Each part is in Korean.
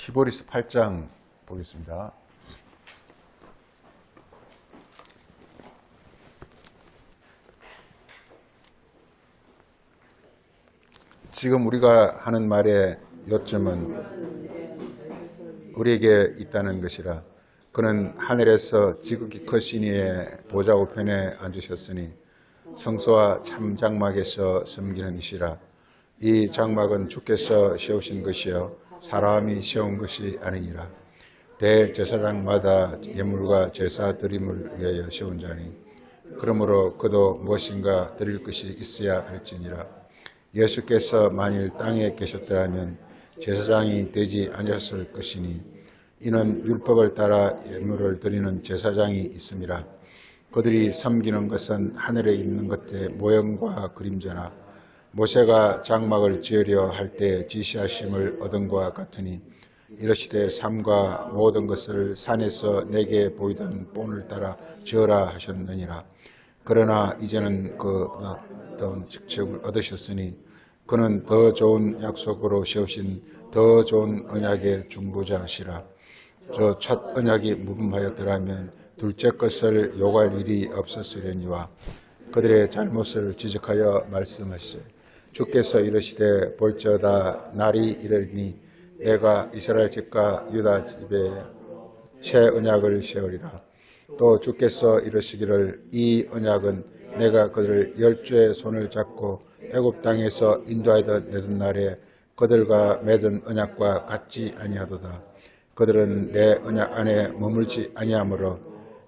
히브리서 8장 보겠습니다. 지금 우리가 하는 말의 요점은 우리에게 있다는 것이라. 그는 하늘에서 지극히 크신 이의 보좌 우편에 앉으셨으니 성소와 참 장막에서 섬기는 이시라. 이 장막은 주께서 세우신 것이요 사람이 세운 것이 아니니라. 대제사장마다 예물과 제사 드림을 위하여 세운 자니 그러므로 그도 무엇인가 드릴 것이 있어야 할지니라. 예수께서 만일 땅에 계셨더라면 제사장이 되지 아니었을 것이니 이는 율법을 따라 예물을 드리는 제사장이 있음이라. 그들이 섬기는 것은 하늘에 있는 것의 모형과 그림자나 모세가 장막을 지으려 할 때 지시하심을 얻은 것과 같으니 이르시되 삼가 모든 것을 산에서 내게 보이던 본을 따라 지으라 하셨느니라. 그러나 이제는 그 어떤 직책을 얻으셨으니 그는 더 좋은 약속으로 세우신 더 좋은 언약의 중보자시라. 저 첫 언약이 무분하였더라면 둘째 것을 요구할 일이 없었으려니와 그들의 잘못을 지적하여 말씀하시되 주께서 이르시되 볼지어다 날이 이르리니 내가 이스라엘 집과 유다 집에 새 언약을 세우리라. 또 주께서 이르시기를 이 언약은 내가 그들을 열주의 손을 잡고 애굽 땅에서 인도하여 내던 날에 그들과 맺은 언약과 같지 아니하도다. 그들은 내 언약 안에 머물지 아니하므로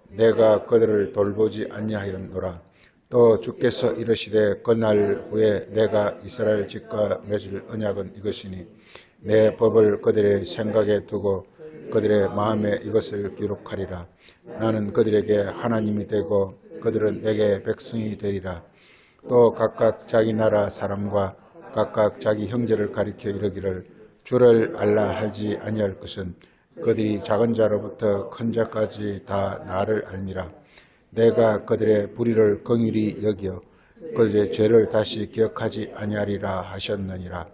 내가 그들을 돌보지 아니하였노라. 또 주께서 이르시되 그날 후에 내가 이스라엘 집과 맺을 언약은 이것이니 내 법을 그들의 생각에 두고 그들의 마음에 이것을 기록하리라. 나는 그들에게 하나님이 되고 그들은 내게 백성이 되리라. 또 각각 자기 나라 사람과 각각 자기 형제를 가리켜 이르기를 주를 알라 하지 아니할 것은 그들이 작은 자로부터 큰 자까지 다 나를 알미라. 내가 그들의 불의를 긍휼히 여겨 그들의 죄를 다시 기억하지 아니하리라 하셨느니라.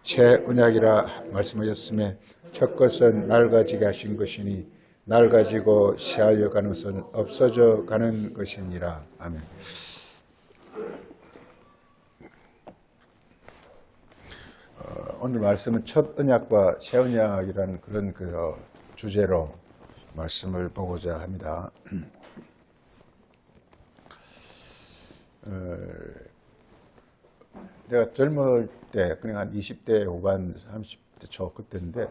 새 언약이라 말씀하셨음에 첫 것은 낡아지게 하신 것이니 낡아지고 새하여 가는 것은 없어져 가는 것이니라. 아멘. 오늘 말씀은 첫 언약과 새 언약이라는 그런 주제로 말씀을 보고자 합니다. 내가 젊을 때, 그냥 한 20대 후반, 30대 초 그때인데,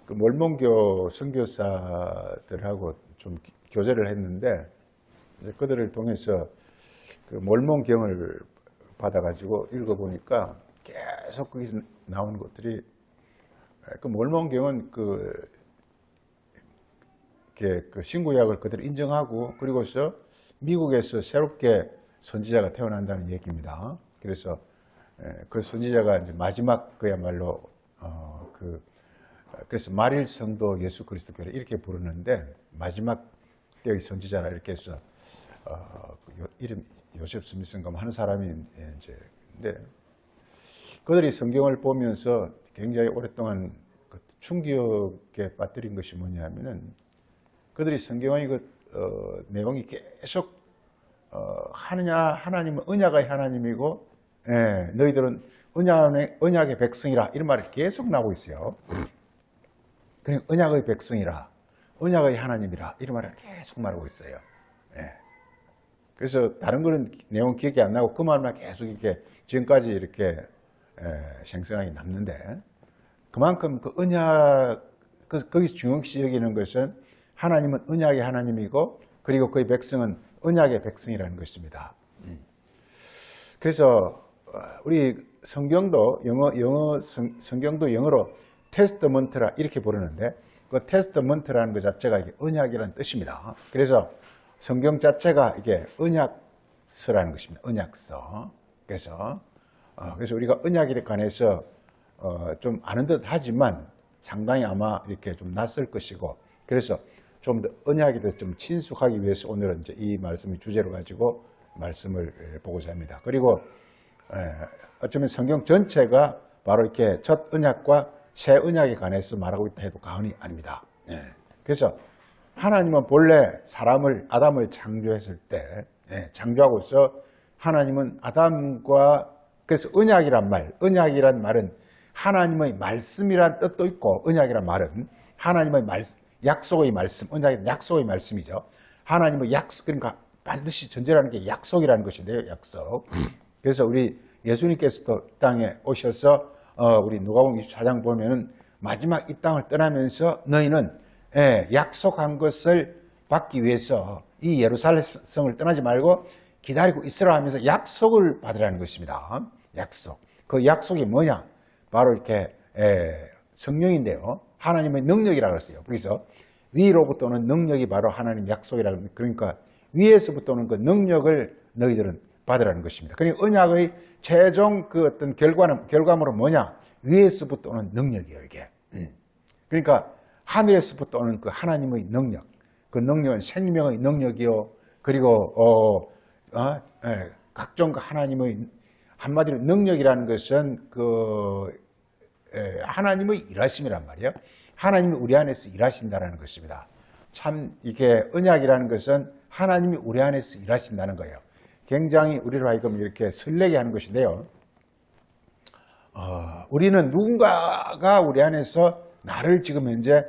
그 몰몬교 선교사들하고 좀 교제를 했는데, 이제 그들을 통해서 그 몰몬경을 받아가지고 읽어보니까 계속 거기서 나오는 것들이, 그 몰몬경은 그 신구약을 그대로 인정하고, 그리고서 미국에서 새롭게 선지자가 태어난다는 얘기입니다. 그래서 그 선지자가 이제 마지막 그야말로 그래서 말일 성도 예수 그리스도 교회 이렇게 부르는데 마지막 때의 선지자라 이렇게 해서 이름 요셉 스미스인가 하는 사람이 이제 근데 그들이 성경을 보면서 굉장히 오랫동안 충격에 빠뜨린 것이 뭐냐면은 그들이 성경의 내용이 계속 하나님은 언약의 하나님이고 너희들은 언약의 백성이라 이런 말이 계속 나오고 있어요. 그러니까 언약의 백성이라 언약의 하나님이라 이런 말을 계속 말하고 있어요. 그래서 다른 거는 내용 기억이 안 나고 그 말만 계속 이렇게 지금까지 이렇게 생생하게 남는데 그만큼 그 언약 거기서 중요시 여기는 것은 하나님은 언약의 하나님이고 그리고 그의 백성은 언약의 백성이라는 것입니다. 그래서 우리 성경도 성경도 영어로 테스트먼트라 이렇게 부르는데 그 테스트먼트라는 것 자체가 이게 언약이라는 뜻입니다. 그래서 성경 자체가 이게 언약서라는 것입니다. 언약서. 그래서 우리가 언약에 관해서 좀 아는 듯 하지만 상당히 아마 이렇게 좀 낯설 것이고 그래서 좀 더 언약에 대해서 좀 친숙하기 위해서 오늘은 이제 이 말씀을 주제로 가지고 말씀을 보고자 합니다. 그리고 어쩌면 성경 전체가 바로 이렇게 첫 언약과 새 언약에 관해서 말하고 있다 해도 과언이 아닙니다. 예. 그래서 하나님은 본래 사람을 아담을 창조했을 때 창조하고서 하나님은 아담과 그래서 언약이란 말은 하나님의 말씀이란 뜻도 있고 언약이란 말은 하나님의 약속의 말씀, 언약은 약속의 말씀이죠. 하나님의 약속, 그러니까 반드시 존재라는 게 약속이라는 것인데요. 약속. 그래서 우리 예수님께서도 땅에 오셔서 우리 누가복음 24장 보면은 마지막 이 땅을 떠나면서 너희는 약속한 것을 받기 위해서 이 예루살렘성을 떠나지 말고 기다리고 있으라 하면서 약속을 받으라는 것입니다. 약속. 그 약속이 뭐냐? 바로 이렇게 성령인데요. 하나님의 능력이라고 했어요. 그래서 위로부터 오는 능력이 바로 하나님 약속이라고 합니다. 그러니까 위에서부터 오는 그 능력을 너희들은 받으라는 것입니다. 그러니까 언약의 최종 그 어떤 결과물은 뭐냐? 위에서부터 오는 능력이에요, 이게. 그러니까 하늘에서부터 오는 그 하나님의 능력. 그 능력은 생명의 능력이요. 그리고 각종 그 하나님의 한마디로 능력이라는 것은 하나님의 일하심이란 말이에요. 하나님이 우리 안에서 일하신다는 것입니다. 참 이게 언약이라는 것은 하나님이 우리 안에서 일하신다는 거예요. 굉장히 우리로 하여금 이렇게 설레게 하는 것인데요. 우리는 누군가가 우리 안에서 나를 지금 현재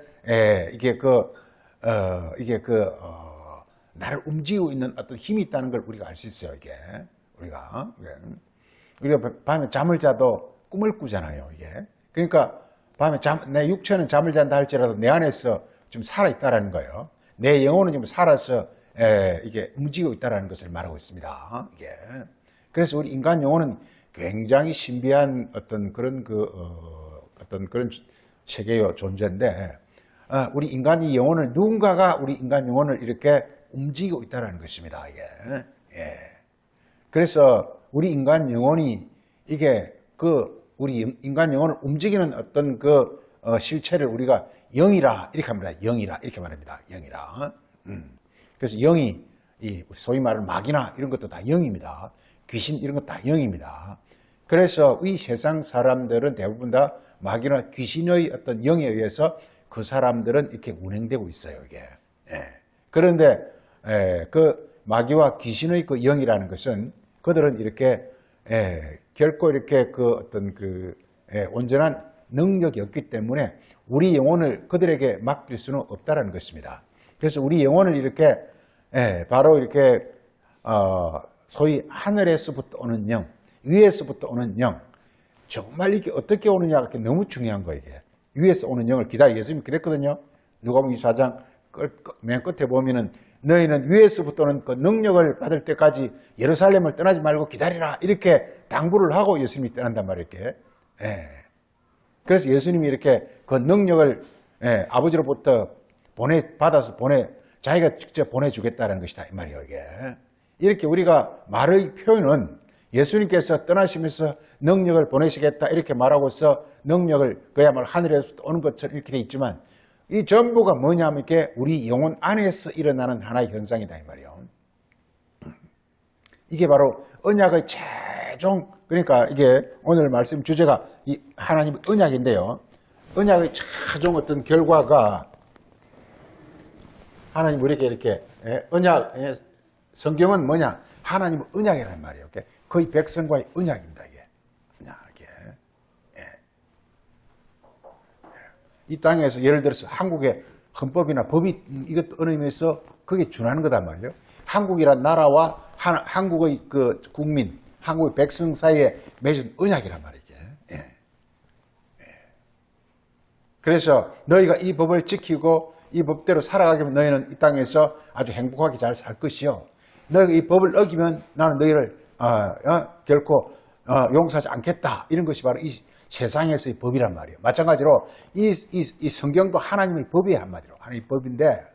나를 움직이고 있는 어떤 힘이 있다는 걸 우리가 알 수 있어요. 이게 우리가 밤에 잠을 자도 꿈을 꾸잖아요. 이게 그러니까 밤에 내 육체는 잠을 잔다 할지라도 내 안에서 좀 살아 있다라는 거예요. 내 영혼은 좀 살아서 이게 움직이고 있다라는 것을 말하고 있습니다. 이게 그래서 우리 인간 영혼은 굉장히 신비한 어떤 그런 어떤 그런 세계의 존재인데 우리 인간의 영혼을 누군가가 우리 인간 영혼을 이렇게 움직이고 있다는 것입니다. 이게 그래서 우리 인간 영혼이 이게 우리 인간 영혼을 움직이는 어떤 실체를 우리가 영이라 이렇게 합니다. 영이라 이렇게 말합니다. 영이라. 그래서 영이 소위 말하는 마귀나 이런 것도 다 영입니다. 귀신 이런 것 다 영입니다. 그래서 이 세상 사람들은 대부분 다 마귀나 귀신의 어떤 영에 의해서 그 사람들은 이렇게 운행되고 있어요. 이게. 그런데 그 마귀와 귀신의 그 영이라는 것은 그들은 이렇게 결코 이렇게 어떤 온전한 능력이 없기 때문에 우리 영혼을 그들에게 맡길 수는 없다라는 것입니다. 그래서 우리 영혼을 이렇게 바로 이렇게 소위 하늘에서부터 오는 영, 위에서부터 오는 영, 정말 이게 어떻게 오느냐가 너무 중요한 거예요. 이게. 위에서 오는 영을 기다려. 예수님이 그랬거든요. 누가복음 24장 맨 끝에 보면은 너희는 위에서부터 오는 그 능력을 받을 때까지 예루살렘을 떠나지 말고 기다리라. 이렇게 당부를 하고 예수님이 떠난단 말이에요. 이렇게. 그래서 예수님이 이렇게 그 능력을 아버지로부터 자기가 직접 보내주겠다는 것이다. 이 말이에요. 이게. 이렇게 우리가 말의 표현은 예수님께서 떠나시면서 능력을 보내시겠다 이렇게 말하고서 능력을 그야말로 하늘에서 오는 것처럼 이렇게 돼 있지만 이 전부가 뭐냐면 이게 우리 영혼 안에서 일어나는 하나의 현상이다 이 말이에요. 이게 바로 언약의 최종 그러니까 이게 오늘 말씀 주제가 이 하나님의 언약인데요. 언약의 최종 어떤 결과가 하나님 우리에게 이렇게 성경은 뭐냐? 하나님의 언약이라는 말이에요. 거의 백성과의 언약입니다. 이게. 이 땅에서 예를 들어서 한국의 헌법이나 법이 이것도 어느 의미에서 그게 준하는 거단 말이에요. 한국이란 나라와 한국의 그 국민, 한국의 백성 사이에 맺은 언약이란 말이죠. 그래서 너희가 이 법을 지키고 이 법대로 살아가게 하면 너희는 이 땅에서 아주 행복하게 잘 살 것이요. 너희가 이 법을 어기면 나는 너희를 결코 용서하지 않겠다. 이런 것이 바로 이 세상에서의 법이란 말이에요. 마찬가지로 이 성경도 하나님의 법이에요. 한마디로. 하나님의 법인데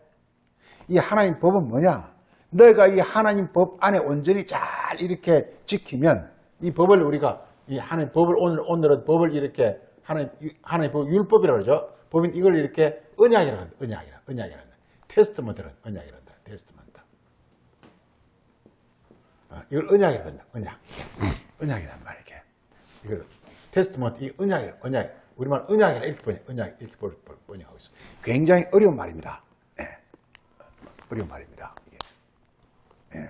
이 하나님 법은 뭐냐? 너희가 이 하나님 법 안에 온전히 잘 이렇게 지키면 이 법을 우리가 이 하나님 법을 오늘은 법을 이렇게 하나님 법 율법이라고 그러죠. 법인 이걸 이렇게 언약이라고 한다. 언약이란다. 테스트먼트는 언약이란다. 테스트먼트. 이걸 언약이란다. 언약이란 말이에요. 이걸 테스트먼트 이 언약. 우리말 언약이라 이렇게 번역하고 있어요. 굉장히 어려운 말입니다. 예. 어려운 말입니다. 이게. 예.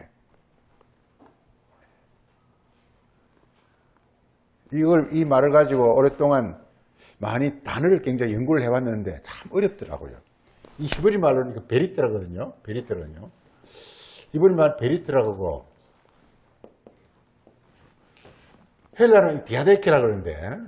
이 말을 가지고 오랫동안 많이 단어를 굉장히 연구를 해왔는데 참 어렵더라고요. 이 히브리 말로는 이거 베리트라거든요. 히브리 말 베리트라고 헬라는 디아데케라 그러는데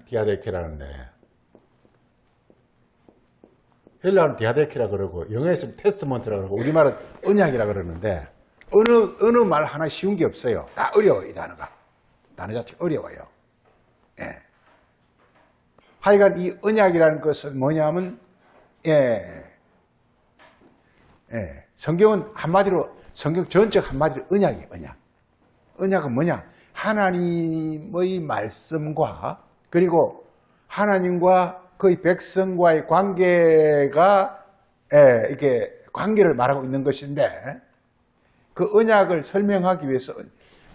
헬라는 디아데케라 그러고 영어에서는 테스트먼트라 그러고 우리말은 언약이라 그러는데 어느 말 하나 쉬운 게 없어요. 다 어려워요. 이 단어가. 단어 자체가 어려워요. 예. 하여간 이 언약이라는 것은 뭐냐면 성경은 한마디로 성경 전적 한마디로 언약이에요. 언약은 뭐냐? 하나님의 말씀과 그리고 하나님과 그의 백성과의 관계가 이렇게 관계를 말하고 있는 것인데 그 언약을 설명하기 위해서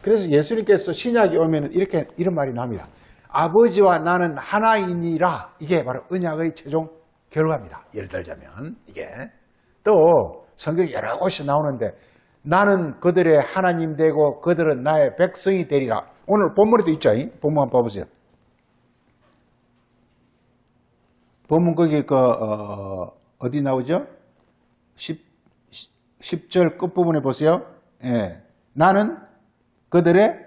그래서 예수님께서 신약이 오면 이런 말이 나옵니다. 아버지와 나는 하나이니라. 이게 바로 언약의 최종 결과입니다. 예를 들자면 이게 또 성경 여러 곳이 나오는데 나는 그들의 하나님 되고 그들은 나의 백성이 되리라. 오늘 본문에도 있죠. 본문 한번 봐보세요. 본문 거기 어디 나오죠? 10절 끝부분에 보세요. 예. 나는 그들의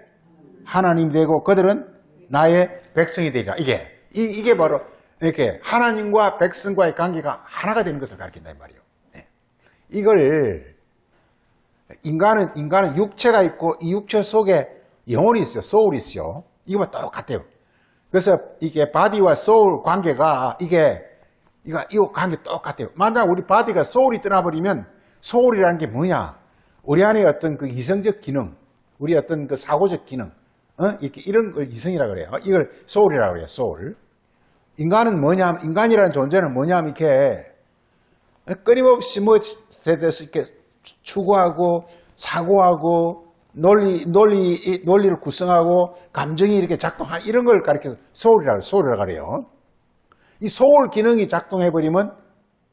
하나님 되고 그들은 나의 백성이 되리라. 이게 바로 이렇게 하나님과 백성과의 관계가 하나가 되는 것을 가르친다 이 말이에요. 네. 이걸 인간은 육체가 있고 이 육체 속에 영혼이 있어요. 소울이 있어요. 이거와 똑같아요. 그래서 이게 바디와 소울 관계가 이거 관계 똑같아요. 만약 우리 바디가 소울이 떠나버리면 소울이라는 게 뭐냐? 우리 안에 어떤 그 이성적 기능, 우리 어떤 그 사고적 기능, 이렇게 이런 걸 이성이라고 그래요. 이걸 소울이라고 그래요. 소울. 인간은 뭐냐면 인간이라는 존재는 뭐냐면 이렇게 끊임없이 뭐에 대해서 이렇게 추구하고 사고하고 논리를 구성하고 감정이 이렇게 작동하는 이런 걸 가리켜서 소울이라고 그래요. 이 소울 기능이 작동해버리면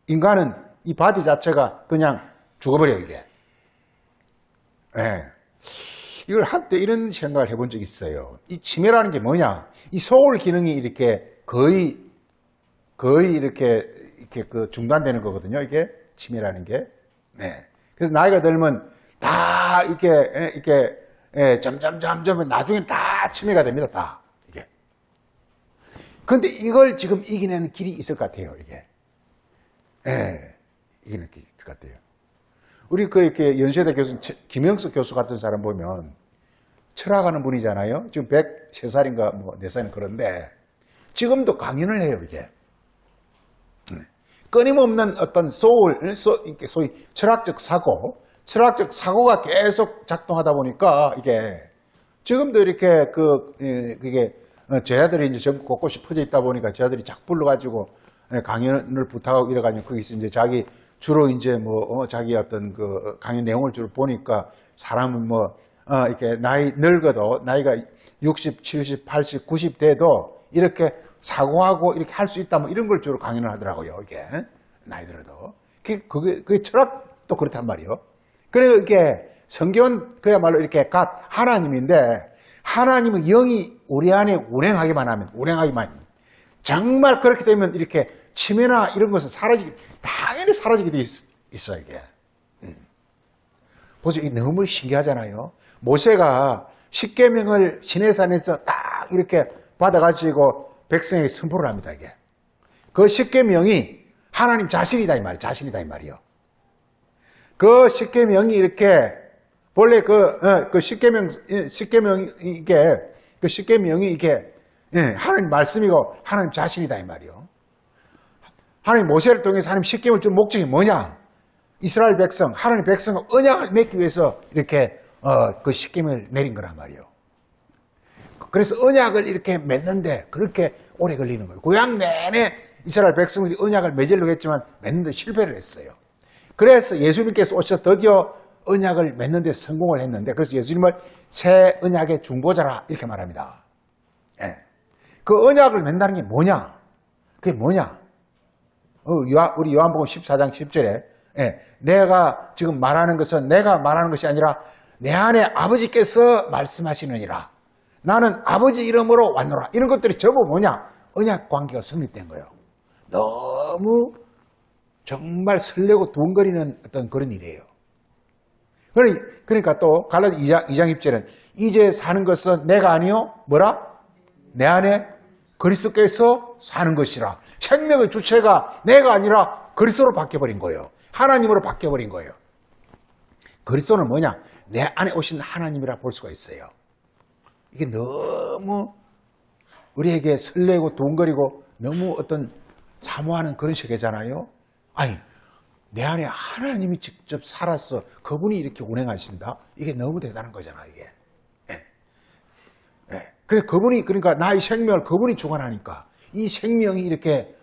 인간은 이 바디 자체가 그냥 죽어버려요, 이게. 네. 이걸 한때 이런 생각을 해본 적이 있어요. 이 치매라는 게 뭐냐? 이 소울 기능이 이렇게 거의 이렇게 그 중단되는 거거든요, 이게. 치매라는 게. 네. 그래서 나이가 들면 다 이렇게 점점 나중에 다 치매가 됩니다, 다. 이게. 근데 이걸 지금 이기는 길이 있을 것 같아요, 이게. 이기는 길이 있을 것 같아요. 우리 이렇게 연세대 교수, 김영석 교수 같은 사람 보면 철학하는 분이잖아요. 지금 103살인가 뭐 4살인 그런데 지금도 강연을 해요, 이게. 끊임없는 어떤 소위 철학적 사고가 계속 작동하다 보니까 이게 지금도 이렇게 그게 제자들이 이제 전국 곳곳이 퍼져 있다 보니까 제자들이 자꾸 불러가지고 강연을 부탁하고 이래가지고 거기서 이제 주로 이제 자기 어떤 그 강연 내용을 주로 보니까 사람은 이렇게 늙어도 나이가 60, 70, 80, 90 돼도 이렇게 사고하고 이렇게 할 수 있다 이런 걸 주로 강연을 하더라고요. 이게 나이 들어도 그게 철학도 그렇단 말이에요. 그리고 이게 성경은 그야말로 이렇게 하나님인데 하나님의 영이 우리 안에 운행하기만 정말 그렇게 되면 이렇게 치매나 이런 것은 당연히 사라지게 돼 있어 이게. 보세요, 이게 너무 신기하잖아요. 모세가 십계명을 시내산에서 딱 이렇게 받아가지고 백성에게 선포를 합니다, 이게. 그 십계명이 하나님 자신이다 이 말이에요. 그 십계명이 이렇게 원래 그 십계명이 이게 하나님 말씀이고 하나님 자신이다 이 말이에요. 하나님 모세를 통해서 하나님 십계명을 준 목적이 뭐냐? 이스라엘 백성, 하나님 백성과 언약을 맺기 위해서 이렇게 그 십계명을 내린 거란 말이에요. 그래서 언약을 이렇게 맺는데 그렇게 오래 걸리는 거예요. 구약 내내 이스라엘 백성들이 언약을 맺으려고 했지만 맺는데 실패를 했어요. 그래서 예수님께서 오셔서 드디어 언약을 맺는 데 성공을 했는데 그래서 예수님을 새 언약의 중보자라 이렇게 말합니다. 그 언약을 맺는다는 게 뭐냐? 그게 뭐냐? 우리 요한복음 14장 10절에 내가 지금 말하는 것은 내가 말하는 것이 아니라 내 안에 아버지께서 말씀하시느니라. 나는 아버지 이름으로 왔노라. 이런 것들이 전부 뭐냐? 언약 관계가 성립된 거예요. 너무 정말 설레고 두근거리는 어떤 그런 일이에요. 그러니까 또 갈라디 2장 1절은 이제 사는 것은 내가 아니요 뭐라? 내 안에 그리스도께서 사는 것이라. 생명의 주체가 내가 아니라 그리스도로 바뀌어버린 거예요. 하나님으로 바뀌어버린 거예요. 그리스도는 뭐냐? 내 안에 오신 하나님이라 볼 수가 있어요. 이게 너무 우리에게 설레고 두근거리고 너무 어떤 사모하는 그런 세계잖아요. 아니, 내 안에 하나님이 직접 살아서 그분이 이렇게 운행하신다? 이게 너무 대단한 거잖아, 이게. 그래, 그러니까 나의 생명을 그분이 주관하니까 이 생명이 이렇게,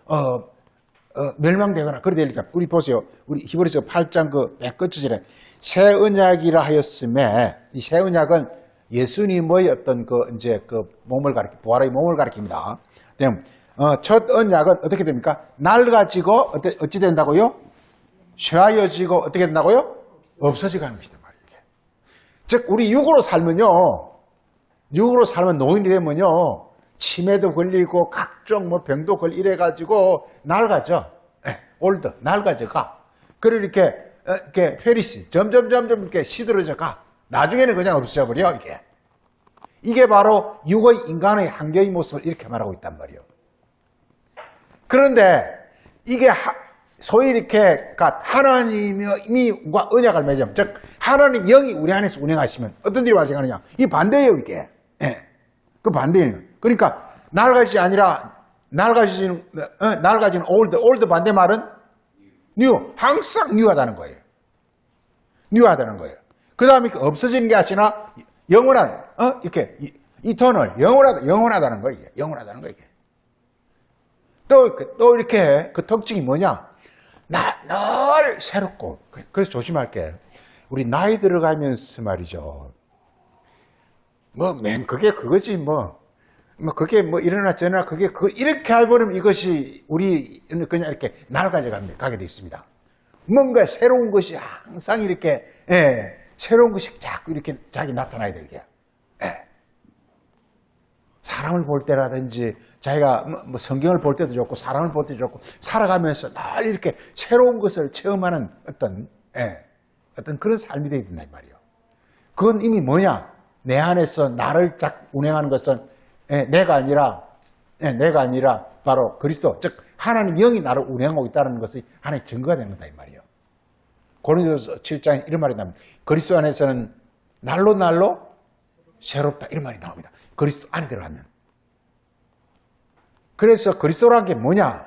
멸망되거나 그래 되니까 우리 보세요. 우리 히브리서 8장 그 맨 끝줄에 새 언약이라 하였음에 이 새 언약은 예수님의 어떤 이제 몸을 부활의 몸을 가리킵니다. 첫 언약은 어떻게 됩니까? 낡아지고 어찌 된다고요? 쇠하여지고 어떻게 된다고요? 없어져 가는 것이단 말이에요. 즉 우리 육으로 살면 노인이 되면요 치매도 걸리고 각종 병도 걸리고 이래가지고 낡아져. 낡아져 가. 그리고 이렇게 페리시 점점 이렇게 시들어져 가. 나중에는 그냥 없어져 버려 이게 바로 육의 인간의 한계의 모습을 이렇게 말하고 있단 말이에요. 그런데 이게 소위 이렇게 하나님이 언약을 맺으면 즉 하나님 영이 우리 안에서 운행하시면 어떤 일이 발생하느냐? 이 반대예요 이게. 그 반대예요. 그러니까 낡아지는 올드 반대 말은 뉴. 항상 뉴하다는 거예요. 뉴하다는 거예요. 그 다음에 없어지는 게 아니라 영원한 이렇게 이터널 영원하다는 거예요. 영원하다는 거예요. 또 이렇게 그 특징이 뭐냐? 늘 새롭고. 그래서 조심할게. 우리 나이 들어가면서 말이죠. 그게 그거지 그게 일어나 저러나 이렇게 해버리면 이것이 우리 그냥 이렇게 낡아져 가게 돼 있습니다. 뭔가 새로운 것이 항상 이렇게, 새로운 것이 자꾸 이렇게 자기 나타나야 되게. 사람을 볼 때라든지 자기가 성경을 볼 때도 좋고 사람을 볼 때도 좋고 살아가면서 늘 이렇게 새로운 것을 체험하는 어떤 그런 삶이 되어야 된다 이 말이에요. 그건 이미 뭐냐? 내 안에서 나를 운행하는 것은 내가 아니라 바로 그리스도 즉 하나님 영이 나를 운행하고 있다는 것이 하나의 증거가 되는 거다 이 말이에요. 고린도서 7장에 이런 말이 나옵니다. 그리스도 안에서는 날로 새롭다 이런 말이 나옵니다. 그리스도 안에 들어가면. 그래서 그리스도라는 게 뭐냐?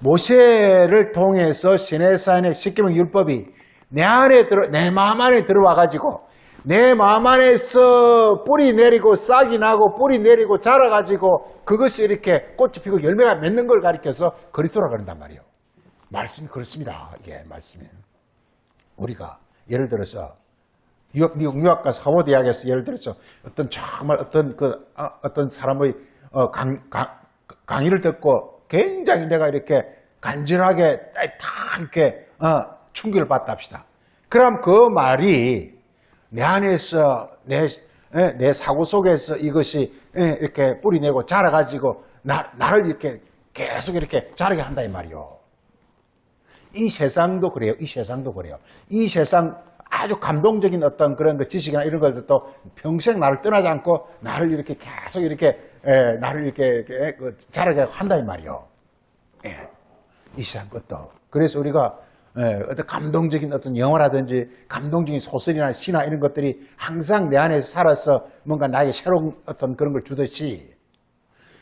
모세를 통해서 시내산의 십계명 율법이 내 마음 안에 들어와 가지고 내 마음 안에서 뿌리 내리고 싹이 나고 뿌리 내리고 자라가지고 그것이 이렇게 꽃이 피고 열매가 맺는 걸 가리켜서 그리스도라고 그런단 말이에요. 말씀이 그렇습니다. 이게 말씀이. 우리가 예를 들어서 미국 유학 가서 하버드 대학에서 예를 들어서 정말 어떤 사람의 강의를 듣고 굉장히 내가 이렇게 간절하게 딱 이렇게 충격을 받다 합시다. 그럼 그 말이 내 안에서 내 사고 속에서 이것이 이렇게 뿌리내고 자라가지고 나를 이렇게 계속 이렇게 자라게 한다 이 말이요. 이 세상도 그래요. 이 세상 아주 감동적인 어떤 그런 지식이나 이런 것들도 평생 나를 떠나지 않고 나를 이렇게 계속 이렇게 자라게 한다 이 말이요. 이 세상 것도. 그래서 우리가 어떤 감동적인 어떤 영화라든지 감동적인 소설이나 시나 이런 것들이 항상 내 안에서 살아서 뭔가 나에게 새로운 어떤 그런 걸 주듯이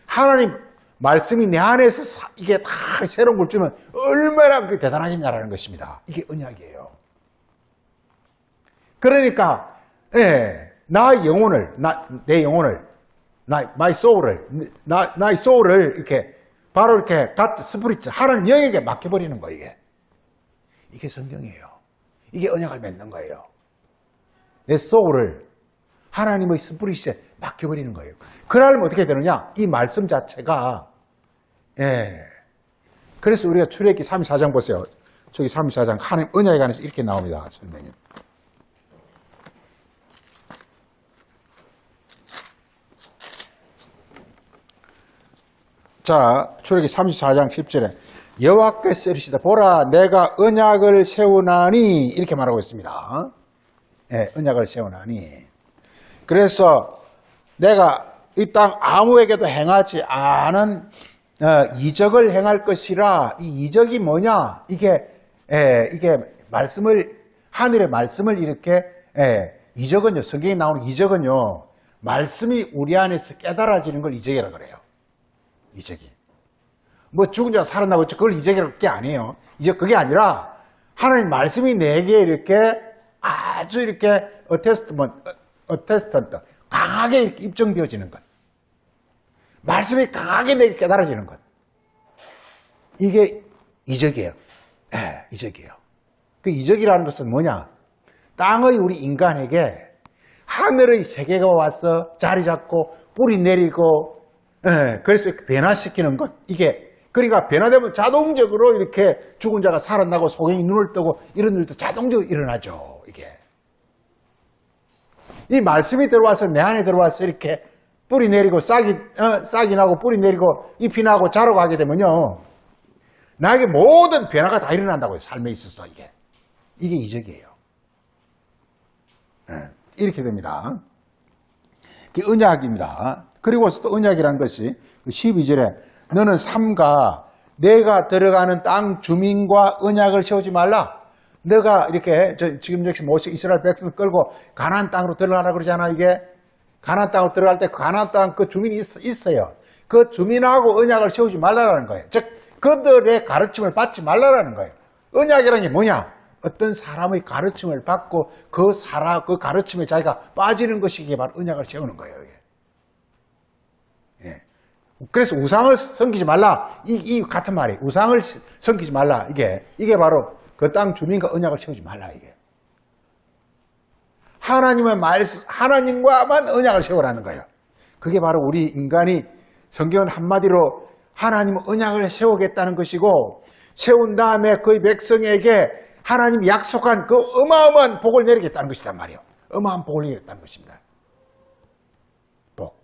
하나님 말씀이 내 안에서 이게 다 새로운 걸 주면 얼마나 대단하겠냐라는 것입니다. 이게 언약이에요. 그러니까 나의 영혼을 내 영혼을 나의 소울을 이렇게 바로 이렇게 스피릿 하나님 영에게 맡겨버리는 거예요. 이게 성경이에요. 이게 언약을 맺는 거예요. 내 소울을 하나님의 스피릿에 맡겨버리는 거예요. 그러면 어떻게 되느냐? 이 말씀 자체가 그래서 우리가 출애굽기 34장 보세요. 저기 34장 하나님 언약에 관해서 이렇게 나옵니다. 설명이. 자, 출애굽기 34장 10절에 여호와께서 이르시되 보라 내가 언약을 세우나니 이렇게 말하고 있습니다. 네, 언약을 세우나니. 그래서 내가 이 땅 아무에게도 행하지 않은 이적을 행할 것이라. 이 이적이 뭐냐? 이게 말씀을 하늘의 말씀을 이렇게 이적은요, 성경에 나오는 이적은요, 말씀이 우리 안에서 깨달아지는 걸 이적이라 그래요. 이적이. 뭐 죽은 자가 살아나고 있죠. 그걸 이적이라고 할 게 아니에요. 이적 그게 아니라 하나님 말씀이 내게 이렇게 아주 이렇게 어테스턴트 강하게 이렇게 입증되어지는 것. 말씀이 강하게 내게 깨달아지는 것. 이게 이적이에요. 이적이에요. 그 이적이라는 것은 뭐냐? 땅의 우리 인간에게 하늘의 세계가 와서 자리 잡고 뿌리 내리고 그래서 변화시키는 것. 이게 그러니까 변화되면 자동적으로 이렇게 죽은 자가 살아나고 소경이 눈을 뜨고 이런 일도 자동적으로 일어나죠. 이게 이 말씀이 들어와서 내 안에 들어와서 이렇게 뿌리 내리고 싹이 나고 뿌리 내리고 잎이 나고 자라고 하게 되면요, 나에게 모든 변화가 다 일어난다고요. 삶에 있어서 이게 이적이에요. 이렇게 됩니다. 이게 언약입니다. 그리고 또 언약이라는 것이 12절에 너는 삼가 내가 들어가는 땅 주민과 언약을 세우지 말라. 너가 이렇게 지금 역시 모세 이스라엘 백성을 끌고 가나안 땅으로 들어가라 그러잖아. 이게 가나안 땅으로 들어갈 때 가나안 땅 그 주민이 있어요. 그 주민하고 언약을 세우지 말라라는 거예요. 즉 그들의 가르침을 받지 말라라는 거예요. 언약이라는 게 뭐냐? 어떤 사람의 가르침을 받고 그 가르침에 자기가 빠지는 것이 이게 바로 언약을 세우는 거예요. 예. 그래서 우상을 섬기지 말라. 이 같은 말이에요. 우상을 섬기지 말라. 이게 바로 그 땅 주민과 언약을 세우지 말라. 이게 하나님과만 언약을 세우라는 거예요. 그게 바로 우리 인간이 성경은 한마디로 하나님 언약을 세우겠다는 것이고, 세운 다음에 그의 백성에게 하나님이 약속한 그 어마어마한 복을 내리겠다는 것이란 말이에요. 어마어마한 복을 내리겠다는 것입니다. 복.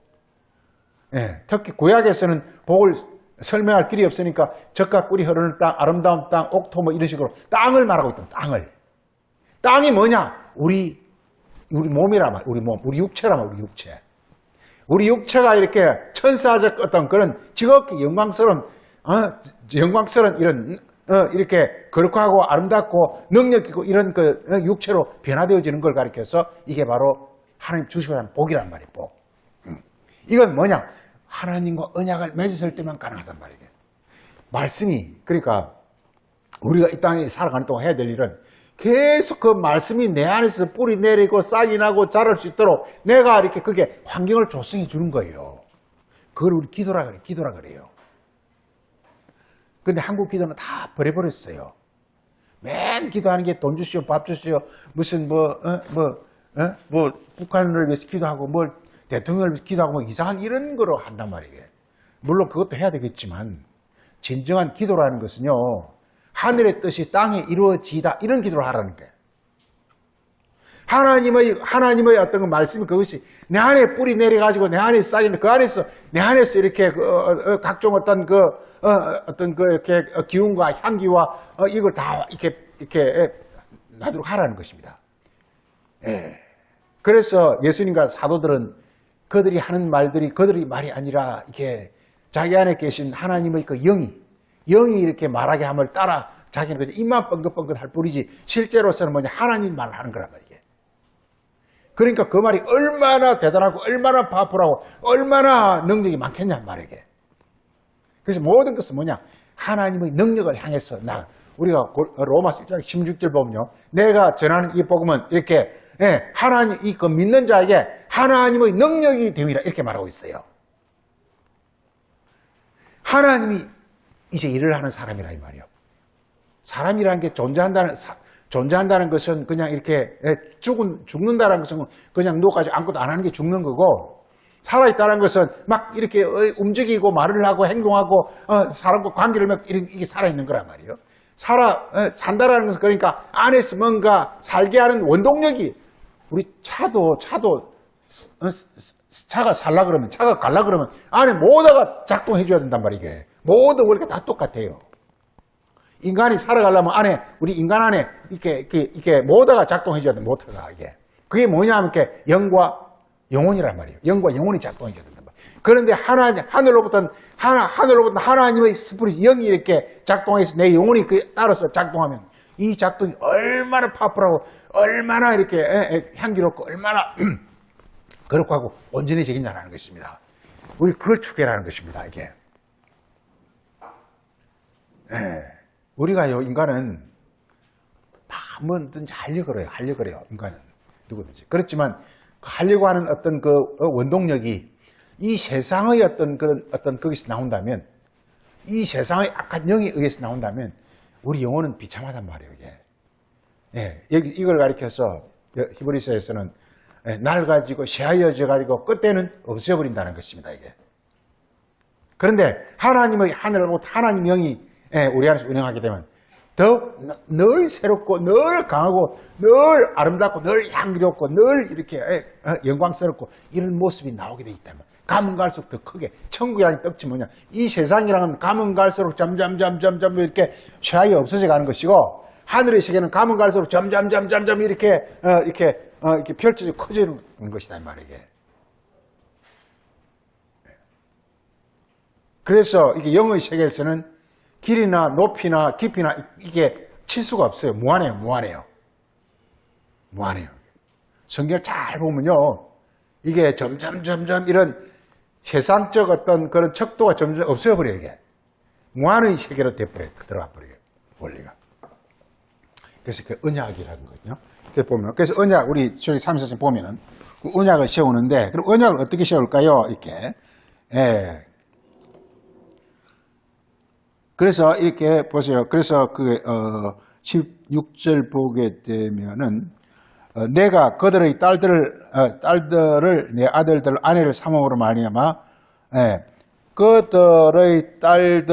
예, 특히 구약에서는 복을 설명할 길이 없으니까 젖과 꿀이 흐르는 땅, 아름다운 땅, 옥토 뭐 이런 식으로 땅을 말하고 있던 땅을. 땅이 뭐냐? 우리 몸이란 말, 우리 몸, 우리 육체란 말, 우리 육체. 우리 육체가 이렇게 천사적 어떤 그런 지극히 영광스러운 이런 이렇게 거룩하고 아름답고 능력 있고 이런 그 육체로 변화되어지는 걸 가리켜서 이게 바로 하나님 주시고자 하는 복이란 말이에요. 복. 이건 뭐냐? 하나님과 언약을 맺었을 때만 가능하단 말이에요. 말씀이, 그러니까 우리가 이 땅에 살아가는 동안 해야 될 일은 계속 그 말씀이 내 안에서 뿌리 내리고 싹이 나고 자랄 수 있도록 내가 이렇게 그게 환경을 조성해 주는 거예요. 그걸 우리 기도라 그래요. 근데 한국 기도는 다 버려버렸어요. 맨 기도하는 게 돈 주시오, 밥 주시오, 무슨 북한을 위해서 기도하고 대통령을 위해서 기도하고 이상한 이런 거로 한단 말이에요. 물론 그것도 해야 되겠지만 진정한 기도라는 것은요, 하늘의 뜻이 땅에 이루어지다 이런 기도를 하라는 거예요. 하나님의 어떤 그 말씀이 그것이 내 안에 뿌리 내려가지고 내 안에 쌓이는데 그 안에서 내 안에서 이렇게 각종 어떤 이렇게 기운과 향기와 이걸 다 이렇게 놔두고 하라는 것입니다. 예. 그래서 예수님과 사도들은 그들이 하는 말들이 그들이 말이 아니라 이렇게 자기 안에 계신 하나님의 그 영이 이렇게 말하게 함을 따라 자기는 그냥 입만 뻥긋뻥긋 할 뿐이지 실제로서는 뭐냐? 하나님 말을 하는 거란 말이에요. 그러니까 그 말이 얼마나 대단하고 얼마나 파워풀하고 얼마나 능력이 많겠냐 말이에요. 그래서 모든 것은 뭐냐? 하나님의 능력을 향해서 우리가 로마서 1장 16절 보면요, 내가 전하는 이 복음은 이렇게 하나님 그 믿는 자에게 하나님의 능력이 되리라 이렇게 말하고 있어요. 하나님이 이제 일을 하는 사람이라 이 말이에요. 사람이라는 게 존재한다는 것은 그냥 이렇게 죽는다는 것은 그냥 누워가지고 아무것도 안 하는 게 죽는 거고, 살아있다는 것은 막 이렇게 움직이고 말을 하고 행동하고 사람과 관계를 맺고 이게 살아있는 거란 말이에요. 산다라는 것은 그러니까 안에서 뭔가 살게 하는 원동력이 우리 차가 살라 그러면 차가 갈라 그러면 안에 모두가 작동해 줘야 된단 말이에요. 이게. 모든 원리가 다 똑같아요. 인간이 살아가려면 우리 인간 안에 이렇게 모두가 작동해 줘야 돼. 모터가 이게. 그게 뭐냐 하면 이렇게 영과 영혼이란 말이에요. 영과 영혼이 작동해 줘야 된단 말이에요. 그런데 하늘로부터 하나님의 스피릿 영이 이렇게 작동해서 내 영혼이 그 따라서 작동하면 이 작동이 얼마나 파워풀하고 얼마나 이렇게 향기롭고 얼마나 거룩하고 온전해지겠냐라는 것입니다. 우리 그걸 추구하라는 것입니다. 이게. 우리가요, 인간은 뭐든지 하려고 그래요. 인간은. 누구든지. 그렇지만, 하려고 하는 어떤 그 원동력이 이 세상의 어떤 거기서 나온다면, 이 세상의 악한 영에 의해서 나온다면, 우리 영혼은 비참하단 말이에요, 이게. 이걸 가리켜서, 히브리서에서는 낡아지고, 쇠하여져 가지고, 끝에는 없어버린다는 것입니다, 이게. 그런데, 하나님의 하늘하고 하나님 영이 우리 안에서 운행하게 되면 늘 새롭고 늘 강하고 늘 아름답고 늘 향기롭고 늘 이렇게 영광스럽고 이런 모습이 나오게 돼 있다면 가면 갈수록 더 크게 천국이라는 떡지 뭐냐 이 세상이랑은 가면 갈수록 점점 이렇게 쇠하여 없어져 가는 것이고 하늘의 세계는 가면 갈수록 점점 이렇게 펼쳐져 커지는 것이다 이 말이에요. 그래서 이게 영의 세계에서는 길이나 높이나 깊이나 이게 칠 수가 없어요. 무한해요. 성경을 잘 보면요. 이게 점점 이런 세상적 어떤 그런 척도가 점점 없어져버려요. 이게. 무한의 세계로 들어가 버려요. 원리가. 그래서 그 언약이라는 거죠. 그래서 언약, 우리 저기 3세상 보면은 그 언약을 세우는데, 그럼 언약을 어떻게 세울까요? 이렇게. 그래서 이렇게 보세요. 그래서 16절 보게 되면은 내가 그들의 딸들을 내 아들들 아내를 삼음으로 말미암아 그들의 딸들이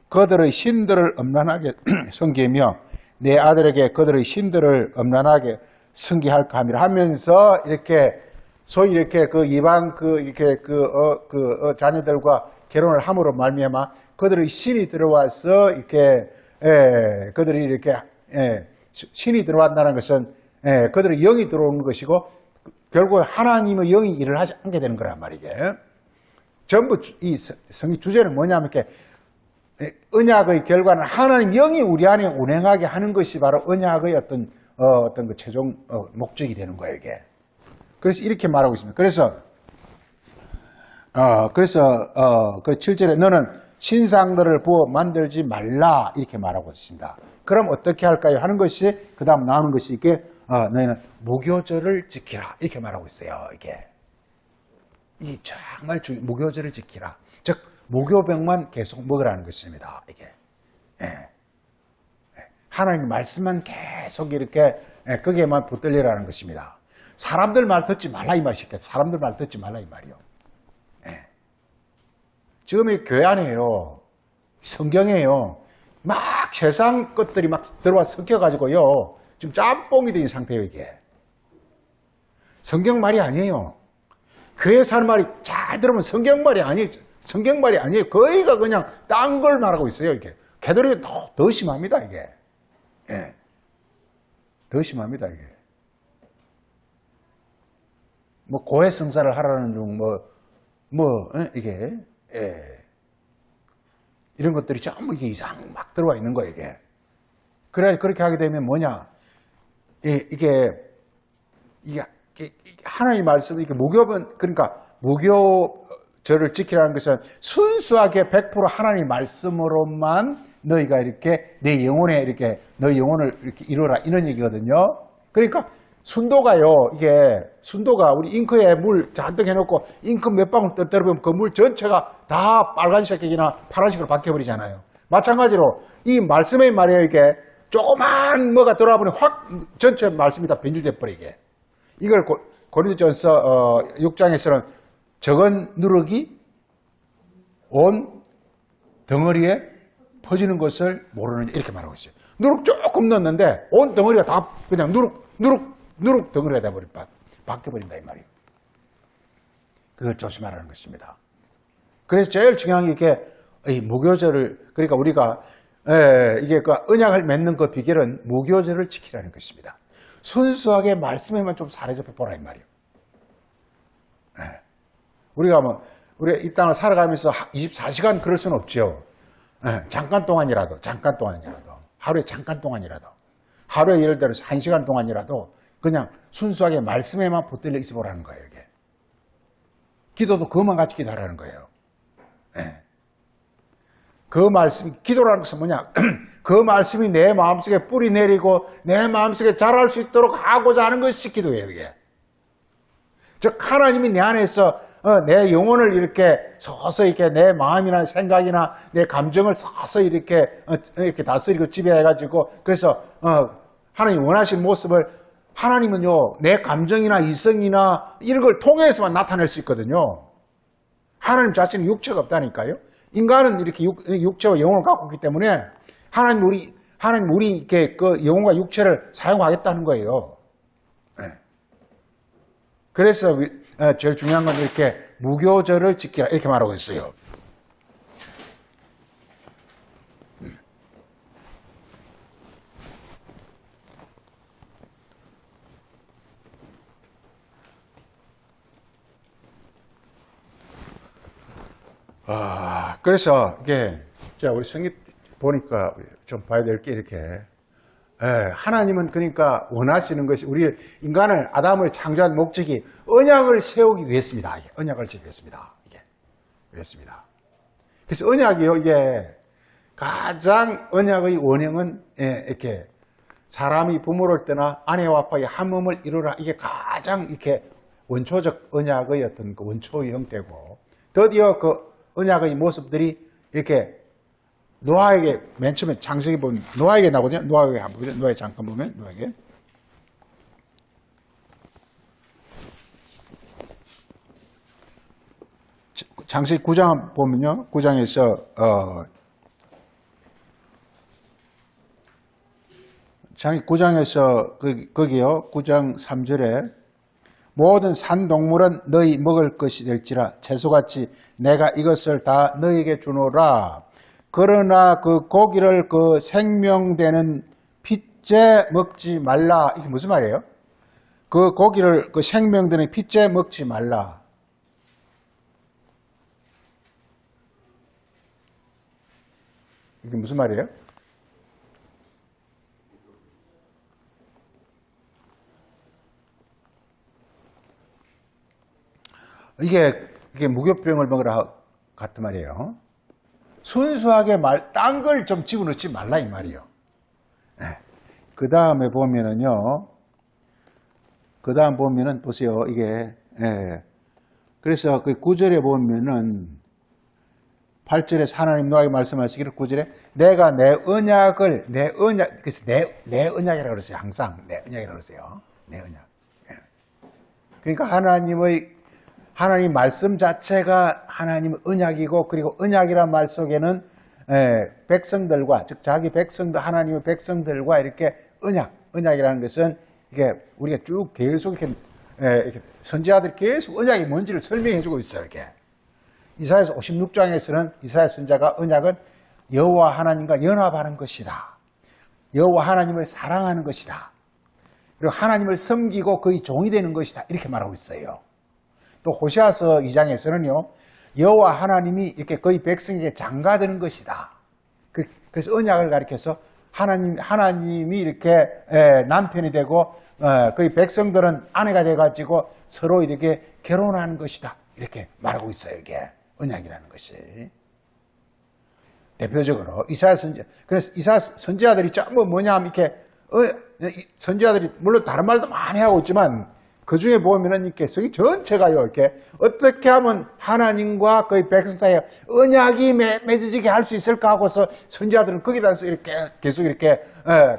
그들의 신들을 엄란하게 섬기며 내 아들에게 그들의 신들을 엄란하게 섬기할까 함이라 하면서 이렇게 소위 이렇게 그 이방 자녀들과 결혼을 함으로 말미암아 그들의 신이 들어와서 이렇게 그들이 이렇게 신이 들어왔다는 것은 그들의 영이 들어오는 것이고 결국 하나님의 영이 일을 하지 않게 되는 거란 말이죠. 전부 이 성의 주제는 뭐냐면 이렇게 언약의 결과는 하나님 영이 우리 안에 운행하게 하는 것이 바로 언약의 어떤 그 최종 목적이 되는 거예요, 이게. 그래서 이렇게 말하고 있습니다. 그래서 7절에 너는 신상들을 부어 만들지 말라 이렇게 말하고 있습니다. 그럼 어떻게 할까요? 하는 것이 그 다음 나오는 것이 이게 너희는 무교절을 지키라 이렇게 말하고 있어요. 이게 정말 무교절을 지키라. 즉 무교병만 계속 먹으라는 것입니다. 이게 하나님 말씀만 계속 이렇게 거기에만 붙들리라는 것입니다. 사람들 말 듣지 말라 이 말이니까 사람들 말 듣지 말라 이 말이요. 지금 이 교회 안에요. 성경에요. 막 세상 것들이 막 들어와 섞여가지고요. 지금 짬뽕이 된 상태예요, 이게. 성경 말이 아니에요. 교회 사는 말이 잘 들으면 성경 말이 아니에요. 성경 말이 아니에요. 거의가 그냥 딴 걸 말하고 있어요, 이게. 개도리가 더 심합니다, 이게. 더 심합니다, 이게. 뭐, 고해성사를 하라는 중, 이게. 이런 것들이 전부 이게 이상 막 들어와 있는 거예요, 이게. 그래, 그렇게 하게 되면 뭐냐. 이게 하나님의 말씀, 이게 그러니까 무교절을 지키라는 것은 순수하게 100% 하나님의 말씀으로만 너희가 이렇게 내 영혼에 이렇게 너희 영혼을 이렇게 이루어라 이런 얘기거든요. 그러니까 순도가 우리 잉크에 물 잔뜩 해놓고 잉크 몇 방울 떨어뜨리면 그 물 전체가 다 빨간색이나 파란색으로 바뀌어버리잖아요. 마찬가지로 이 말씀의 말이에요. 이게 조그만 뭐가 들어와 보니 확 전체 말씀이 다 변질돼 버리게. 이걸 고린도전서 6장에서는 적은 누룩이 온 덩어리에 퍼지는 것을 모르느냐 이렇게 말하고 있어요. 누룩 조금 넣었는데 온 덩어리가 다 그냥 누룩 덩어리가 돼버린다. 바뀌어버린다 이 말이에요. 그걸 조심하라는 것입니다. 그래서 제일 중요한 게 이게 이 무교절을 그러니까 우리가 이게 그 언약을 맺는 그 비결은 무교절을 지키라는 것입니다. 순수하게 말씀에만 좀 사로잡혀 보라 이 말이에요. 우리가 뭐 우리 이 땅을 살아가면서 24시간 그럴 수는 없죠. 잠깐 동안이라도 하루에 잠깐 동안이라도 하루에 예를 들어서 1시간 동안이라도 그냥 순수하게 말씀에만 붙들려 있어 보라는 거예요. 이게 기도도 그것만 같이 기도하라는 거예요. 그 말씀, 기도라는 것은 뭐냐? 그 말씀이 내 마음속에 뿌리 내리고 내 마음속에 자랄 수 있도록 하고자 하는 것이 기도예요, 이게. 즉, 하나님이 내 안에서 내 영혼을 이렇게 서서히 이렇게 내 마음이나 생각이나 내 감정을 서서히 이렇게 다스리고 지배해가지고 그래서 하나님 원하신 모습을 하나님은요, 내 감정이나 이성이나 이런 걸 통해서만 나타낼 수 있거든요. 하나님 자신은 육체가 없다니까요. 인간은 이렇게 육체와 영혼을 갖고 있기 때문에 하나님 우리 이렇게 그 영혼과 육체를 사용하겠다는 거예요. 그래서 제일 중요한 건 이렇게 무교절을 지키라 이렇게 말하고 있어요. 그래서 이게 자 우리 성경 보니까 좀 봐야 될 게 이렇게 하나님은 그러니까 원하시는 것이 우리 인간을 아담을 창조한 목적이 언약을 세우기 위해서입니다. 언약을 세우기 위해서입니다. 이게 그렇습니다. 그래서 언약이요 이게 가장 언약의 원형은 이렇게 사람이 부모를 떠나 아내와 아빠의 한 몸을 이루라 이게 가장 이렇게 원초적 언약의 어떤 그 원초의 형태고 드디어 그 언약의 모습들이 이렇게 노아에게 맨 처음에 창세기 보면 노아에게 나거든요. 노아에게 한번 보죠. 노아에 잠깐 보면 노아에게 창세기 9장 보면요. 9장에서 창세기 9장에서 거기요. 9장 3절에 모든 산 동물은 너희 먹을 것이 될지라 채소같이 내가 이것을 다 너희에게 주노라. 그러나 그 고기를 그 생명되는 핏째 먹지 말라. 이게 무슨 말이에요? 그 고기를 그 생명되는 핏째 먹지 말라. 이게 무슨 말이에요? 이게 무교병을 먹으라 같은 말이에요. 순수하게 딴 걸 좀 집어넣지 말라 이 말이에요. 그 다음에 보면은요. 그 다음 보면은 보세요. 이게 그래서 그 9절에 보면은 8절에서 하나님 노아에게 말씀하시기를 9절에 내가 내 언약을 그래서 내 언약이라고 그랬어요. 항상 내 언약이라고 그랬어요. 내 언약. 그러니까 하나님 말씀 자체가 하나님의 언약이고 그리고 언약이란 말 속에는 백성들과 즉 자기 백성들 하나님의 백성들과 이렇게 언약이라는 것은 이게 우리가 쭉 계속 이렇게 선지자들이 계속 언약이 뭔지를 설명해 주고 있어요. 이렇게 이사야서 56장에서는 이사야 선지자가 언약은 여호와 하나님과 연합하는 것이다. 여호와 하나님을 사랑하는 것이다. 그리고 하나님을 섬기고 그의 종이 되는 것이다. 이렇게 말하고 있어요. 또 호세아서 2장에서는요. 여호와 하나님이 이렇게 그의 백성에게 장가드는 것이다. 그래서 언약을 가리켜서 하나님이 이렇게 남편이 되고 그의 백성들은 아내가 돼가지고 서로 이렇게 결혼하는 것이다. 이렇게 말하고 있어요. 이게 언약이라는 것이. 대표적으로 이사야 선지자. 그래서 이사야 선지자들이 전부 뭐냐 하면 이렇게 선지자들이 물론 다른 말도 많이 하고 있지만 그 중에 보면은 이렇게 성경 전체가요, 이렇게 어떻게 하면 하나님과 그의 백성 사이에 언약이 맺어지게 할 수 있을까 하고서 선지자들은 거기다 이렇게 계속 이렇게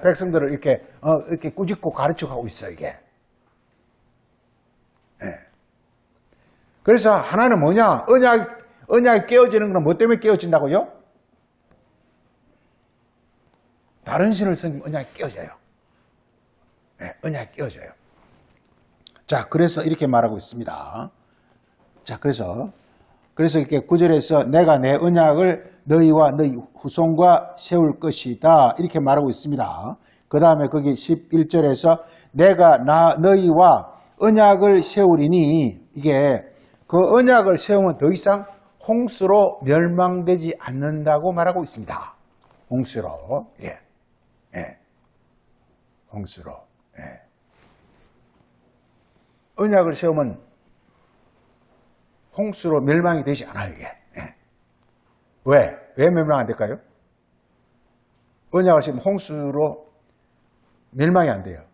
백성들을 이렇게 꾸짖고 가르쳐 가고 있어요, 이게. 그래서 하나는 뭐냐? 언약이 깨어지는 건 뭐 때문에 깨어진다고요? 다른 신을 섬기면 언약이 깨어져요. 네, 언약이 깨어져요. 자, 그래서 이렇게 말하고 있습니다. 자, 그래서 이렇게 9절에서 내가 내 언약을 너희와 너희 후손과 세울 것이다. 이렇게 말하고 있습니다. 그 다음에 거기 11절에서 내가 너희와 언약을 세우리니, 이게 그 언약을 세우면 더 이상 홍수로 멸망되지 않는다고 말하고 있습니다. 홍수로. 예. 예. 홍수로. 예. 언약을 세우면 홍수로 멸망이 되지 않아요, 이게. 예. 왜 멸망 안 될까요? 언약을 세우면 홍수로 멸망이 안 돼요.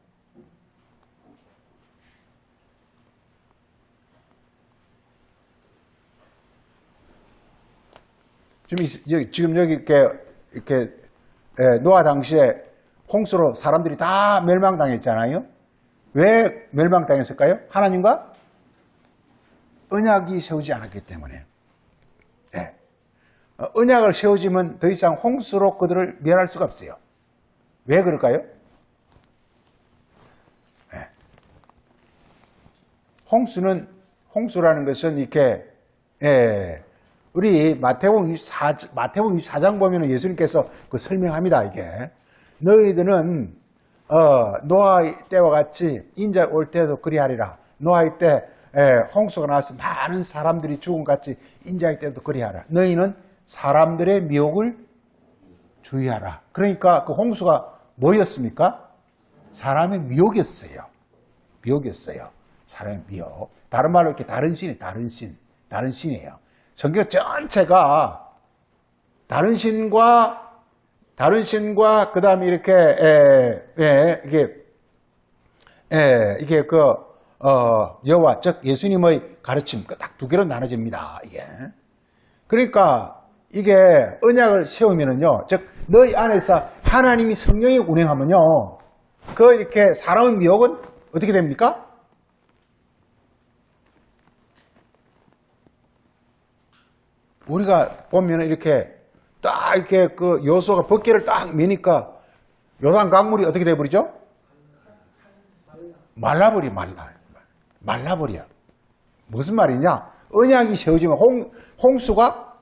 지금 여기 이렇게 노아 당시에 홍수로 사람들이 다 멸망당했잖아요. 왜 멸망당했을까요? 하나님과 언약이 세우지 않았기 때문에. 네. 언약을 세우지면 더 이상 홍수로 그들을 멸할 수가 없어요. 왜 그럴까요? 네. 홍수라는 것은 이렇게, 우리 마태복음 24장 보면 예수님께서 그 설명합니다, 이게. 너희들은, 노아의 때와 같이 인자 올 때도 그리하리라. 노아의 때, 홍수가 나와서 많은 사람들이 죽은 같이 인자의 때도 그리하라. 너희는 사람들의 미혹을 주의하라. 그러니까 그 홍수가 뭐였습니까? 사람의 미혹이었어요. 미혹이었어요. 사람의 미혹. 다른 말로 이렇게 다른 신이에요. 성경 전체가 다른 신과 그 다음에 이렇게 이게 여호와 즉 예수님의 가르침 딱 두 개로 나눠집니다. 이게 그러니까 이게 언약을 세우면은요, 즉 너희 안에서 하나님이 성령이 운행하면요, 그 이렇게 사람의 미혹은 어떻게 됩니까? 우리가 보면 이렇게 딱 이렇게 그 여호수아가 벗개를 딱 미니까 요단 강물이 어떻게 돼버리죠? 말라버려. 무슨 말이냐? 언약이 세워지면 홍수가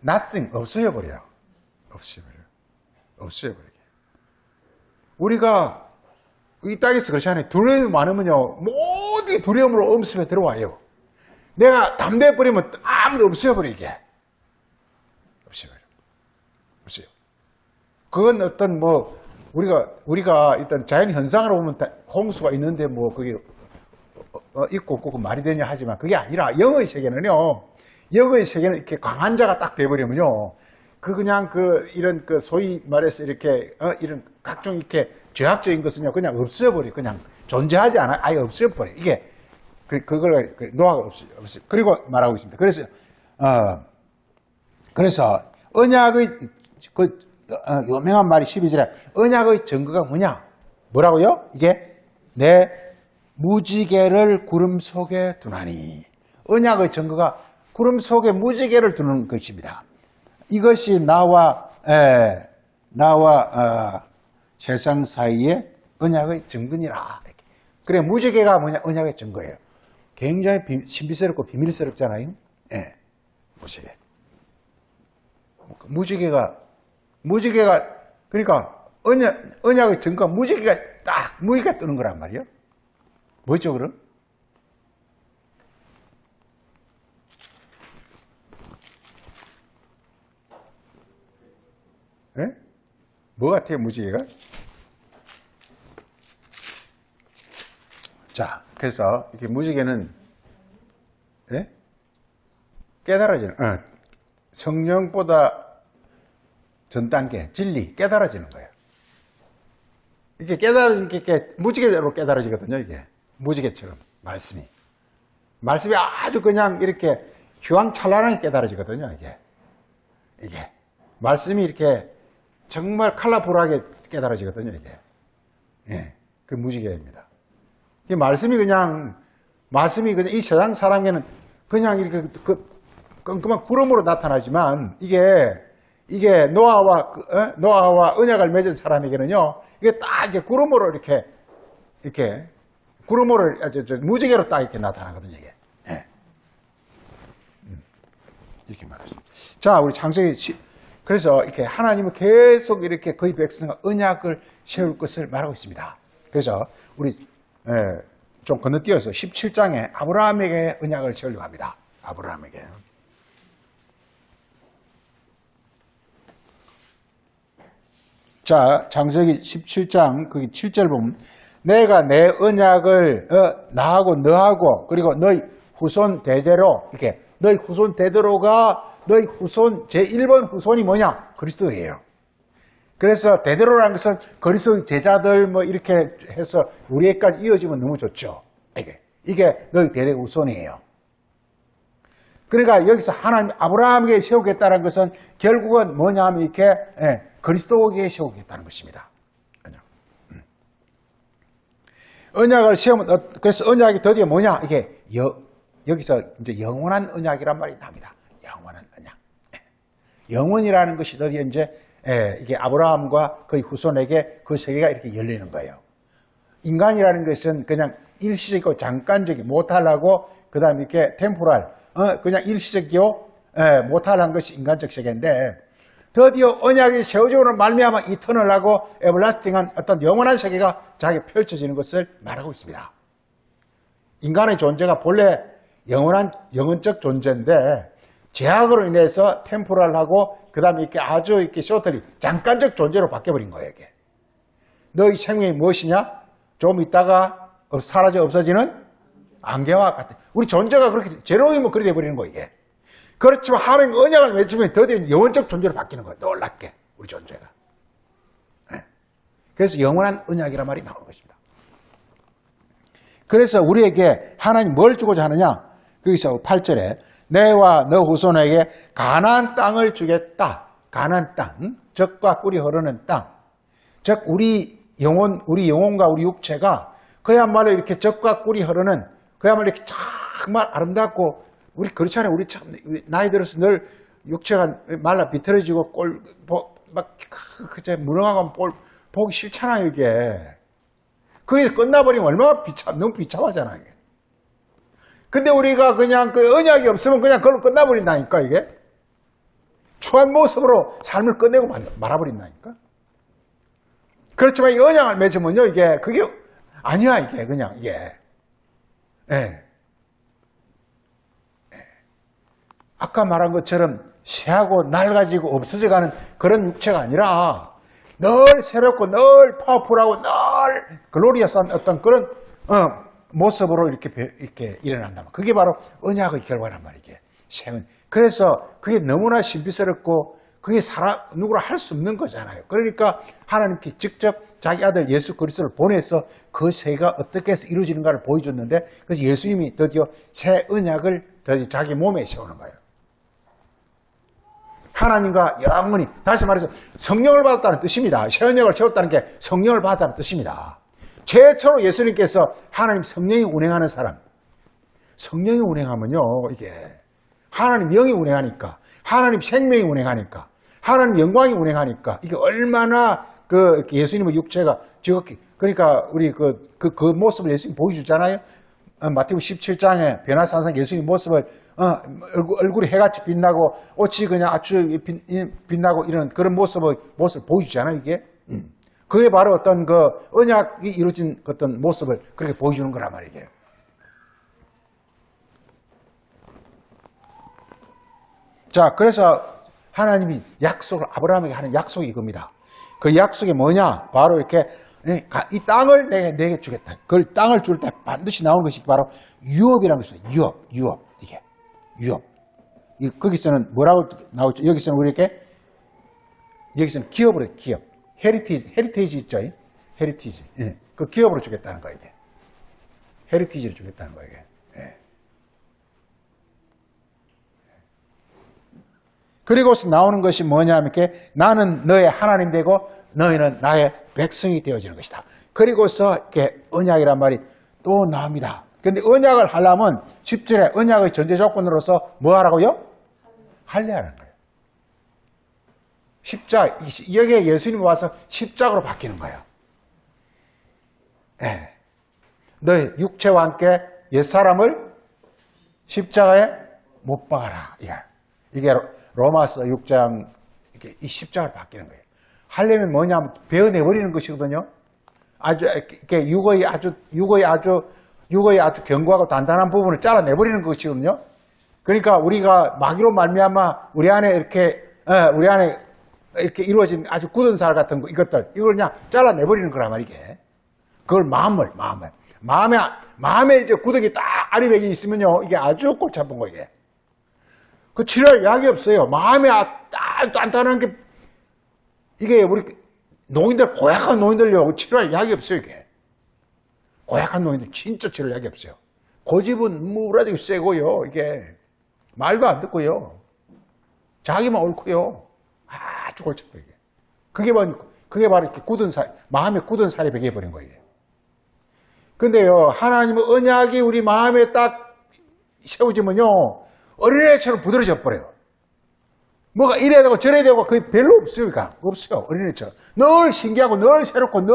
nothing, 없어져버려요. 없어져버리게. 우리가 이 땅에서 그렇지 않아요. 두려움이 많으면요, 모든 두려움으로 엄습에 들어와요. 내가 담대해버리면 아무도 없어져버리게. 없어요. 그건 어떤 우리가 일단 자연 현상으로 보면 홍수가 있는데 그게 있고 없고 말이 되냐 하지만 그게 아니라 영의 세계는 이렇게 강한 자가 딱 돼버리면요, 그냥 이런 소위 말해서 이렇게 이런 각종 이렇게 죄악적인 것은요 그냥 없어져버려. 그냥 존재하지 않아. 아예 없어져버려. 이게 그걸 노아가 없어요. 그리고 말하고 있습니다. 그래서 언약의 유명한 말이 12절에 언약의 증거가 뭐냐? 뭐라고요? 이게 내 무지개를 구름 속에 두나니. 언약의 증거가 구름 속에 무지개를 두는 것입니다. 이것이 나와 세상 사이의 언약의 증거니라. 그래, 무지개가 뭐냐? 언약의 증거예요. 굉장히 신비스럽고 비밀스럽잖아요. 예. 무지개. 무지개가, 그러니까, 언약의 증거가 무지개가 뜨는 거란 말이에요. 뭐죠, 그럼? 예? 뭐 같아요, 무지개가? 자, 그래서 이렇게 무지개는 깨달아지는, 성령보다 전 단계, 진리, 깨달아지는 거예요. 이게 무지개로 깨달아지거든요, 이게. 무지개처럼, 말씀이 아주 그냥 이렇게 휘황찬란하게 깨달아지거든요, 이게. 말씀이 이렇게 정말 컬러풀하게 깨달아지거든요, 이게. 예, 그 무지개입니다. 이 말씀이 그냥 말씀이 그냥 이 세상 사람에게는 그냥 이렇게 끔끔한 구름으로 나타나지만 이게 노아와 언약을 맺은 사람에게는요, 이게 딱 이렇게 구름으로 이렇게 구름으로 무지개로 딱 이렇게 나타나거든요, 이게. 네. 이렇게 말했습니다. 자, 우리 창세기 그래서 이렇게 하나님은 계속 이렇게 그의 백성과 언약을 세울 것을 말하고 있습니다. 그래서 우리 좀 건너뛰어서 17장에 아브라함에게 언약을 세우려고 합니다. 아브라함에게. 자, 창세기 17장 거기 7절 보면 내가 내 언약을 나하고 너하고 그리고 너희 후손 대대로 이렇게 너희 후손 대대로가 너희 후손 제1번 후손이 뭐냐? 그리스도예요. 그래서 대대로라는 것은 그리스도의 제자들 뭐 이렇게 해서 우리에까지 이어지면 너무 좋죠. 이게 너희 대대 후손이에요. 그러니까 여기서 하나님 아브라함에게 세우겠다는 것은 결국은 뭐냐 하면 이렇게 그리스도에게 세우겠다는 것입니다. 언약을 세우면 그래서 언약이 드디어 뭐냐? 이게 여기서 이제 영원한 언약이란 말이 납니다. 영원한 언약. 영원이라는 것이 드디어 이제 이게 아브라함과 그의 후손에게 그 세계가 이렇게 열리는 거예요. 인간이라는 것은 그냥 일시적이고 잠깐적이 못하려고 그 다음에 이렇게 템포랄 그냥 일시적이요 못하려는 것이 인간적 세계인데 드디어 언약이 세워지고는 말미암아 이터널하고 에버라스팅한 어떤 영원한 세계가 자기 펼쳐지는 것을 말하고 있습니다. 인간의 존재가 본래 영원적 존재인데 제약으로 인해서 템포럴하고 그 다음에 이렇게 아주 이렇게 쇼트리 잠깐적 존재로 바뀌어버린 거예요. 이게. 너희 생명이 무엇이냐? 좀 있다가 사라져 없어지는 안개와 같은. 우리 존재가 그렇게 제로이면 그렇게 돼버리는 거예요. 이게. 그렇지만 하나님 언약을 맺으면 드디어 영원적 존재로 바뀌는 거예요. 놀랍게 우리 존재가. 그래서 영원한 언약이란 말이 나오는 것입니다. 그래서 우리에게 하나님 뭘 주고자 하느냐? 거기서 8절에 내와 너 후손에게 가나안 땅을 주겠다. 가나안 땅, 젖과 꿀이 흐르는 땅. 즉 우리 영혼과 우리 육체가 그야말로 이렇게 젖과 꿀이 흐르는 그야말로 이렇게 정말 아름답고 우리 그렇잖아요. 우리 참 나이 들어서 늘 육체가 말라 비틀어지고 막 그저 무능하고 보기 싫잖아요 이게. 그래서 끝나버리면 얼마나 너무 비참하잖아요. 이게. 근데 우리가 그냥 그 언약이 없으면 그냥 그걸로 끝나버린다니까 이게. 추한 모습으로 삶을 끝내고 말아버린다니까. 그렇지만 이 언약을 맺으면요 그게 아니야 이게 그냥 이게. 예. 아까 말한 것처럼 쇠하고 낡아지고 없어져가는 그런 육체가 아니라 늘 새롭고 늘 파워풀하고 늘 글로리어스한 어떤 그런 모습으로 이렇게 일어난다면 그게 바로 언약의 결과란 말이죠. 그래서 그게 너무나 신비스럽고 그게 누구나 할 수 없는 거잖아요. 그러니까 하나님께 직접 자기 아들 예수 그리스도를 보내서 그 세계가 어떻게 해서 이루어지는가를 보여줬는데 그래서 예수님이 드디어 새 언약을 드디어 자기 몸에 세우는 거예요. 하나님과 영원히 다시 말해서 성령을 받았다는 뜻입니다. 새 언약을 세웠다는 게 성령을 받았다는 뜻입니다. 최초로 예수님께서 하나님 성령이 운행하는 사람 성령이 운행하면요 이게 하나님 영이 운행하니까 하나님 생명이 운행하니까 하나님 영광이 운행하니까 이게 얼마나 그 예수님의 육체가 지극히 그러니까 우리 그 모습을 예수님 보여주잖아요. 마태복음 17장에 변화산상 예수님 모습을 얼굴이 해같이 빛나고 옷이 그냥 아주 빛나고 이런 그런 모습을 보여주잖아요 이게. 그게 바로 어떤 그 언약이 이루어진 어떤 모습을 그렇게 보여주는 거란 말이에요. 자, 그래서 하나님이 약속을 아브라함에게 하는 약속이 이겁니다. 그 약속이 뭐냐? 바로 이렇게 이 땅을 내게 주겠다. 그 땅을 줄 때 반드시 나오는 것이 바로 유업이라는 것입니다. 유업. 이게 유업. 거기서는 뭐라고 나오죠? 여기서는 우리에게 여기서는 기업으로 해요. 기업. 헤리테이지 있죠? 헤리티지. 예. 그 기업으로 주겠다는 거예요. 이게. 헤리티지를 주겠다는 거예요. 이게. 예. 그리고서 나오는 것이 뭐냐면 이렇게 나는 너의 하나님 되고 너희는 나의 백성이 되어지는 것이다. 그리고서 이렇게 언약이란 말이 또 나옵니다. 근데 언약을 하려면 10절에 언약의 전제 조건으로서 뭐 하라고요? 할례하는 거예요. 십자가, 여기에 예수님이 와서 십자가로 바뀌는 거예요. 예. 너의 육체와 함께 옛사람을 십자가에 못 박아라. 이게 로마서 6장, 이 십자가로 바뀌는 거예요. 할례는 뭐냐면 베어내버리는 것이거든요. 아주, 이렇게 육의 아주 견고하고 단단한 부분을 잘라내버리는 것이거든요. 그러니까 우리가 마귀로 말미암아 우리 안에 이렇게 이루어진 아주 굳은 살 같은 거, 이걸 그냥 잘라내버리는 거란 말이게. 그걸 마음에 이제 구덕이 딱 아리백이 있으면요, 이게 아주 골치 아픈 거예요. 그 치료할 약이 없어요. 마음에 딱 단단한 게, 이게 우리 노인들, 고약한 노인들요, 치료할 약이 없어요, 이게. 고약한 노인들 진짜 치료할 약이 없어요. 고집은 무라지게 세고요, 이게. 말도 안 듣고요. 자기만 옳고요. 아주 골치 아파요, 이게. 그게 바로 이렇게 굳은 살, 마음에 굳은 살이 베겨버린 거예요. 근데요, 하나님의 언약이 우리 마음에 딱 세워지면요, 어린애처럼 부드러져 버려요. 뭐가 이래야 되고 저래야 되고 그게 별로 없어요. 없어요. 어린애처럼. 늘 신기하고 늘 새롭고 늘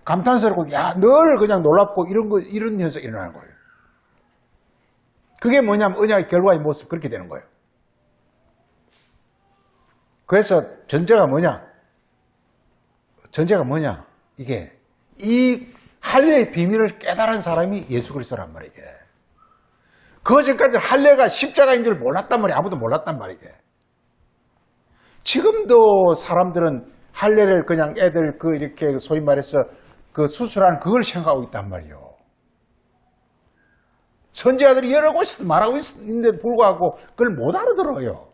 감탄스럽고 늘 그냥 놀랍고 이런 현상이 일어나는 거예요. 그게 뭐냐면 언약의 결과의 모습, 그렇게 되는 거예요. 그래서 전제가 뭐냐? 이게 이 할례의 비밀을 깨달은 사람이 예수 그리스도란 말이게. 그 전까지 할례가 십자가인 줄 몰랐단 말이야. 아무도 몰랐단 말이게. 지금도 사람들은 할례를 그냥 애들 이렇게 소위 말해서 수술하는 그걸 생각하고 있단 말이요. 선지자들이 여러 곳에서 말하고 있는데도 불구하고 그걸 못 알아들어요.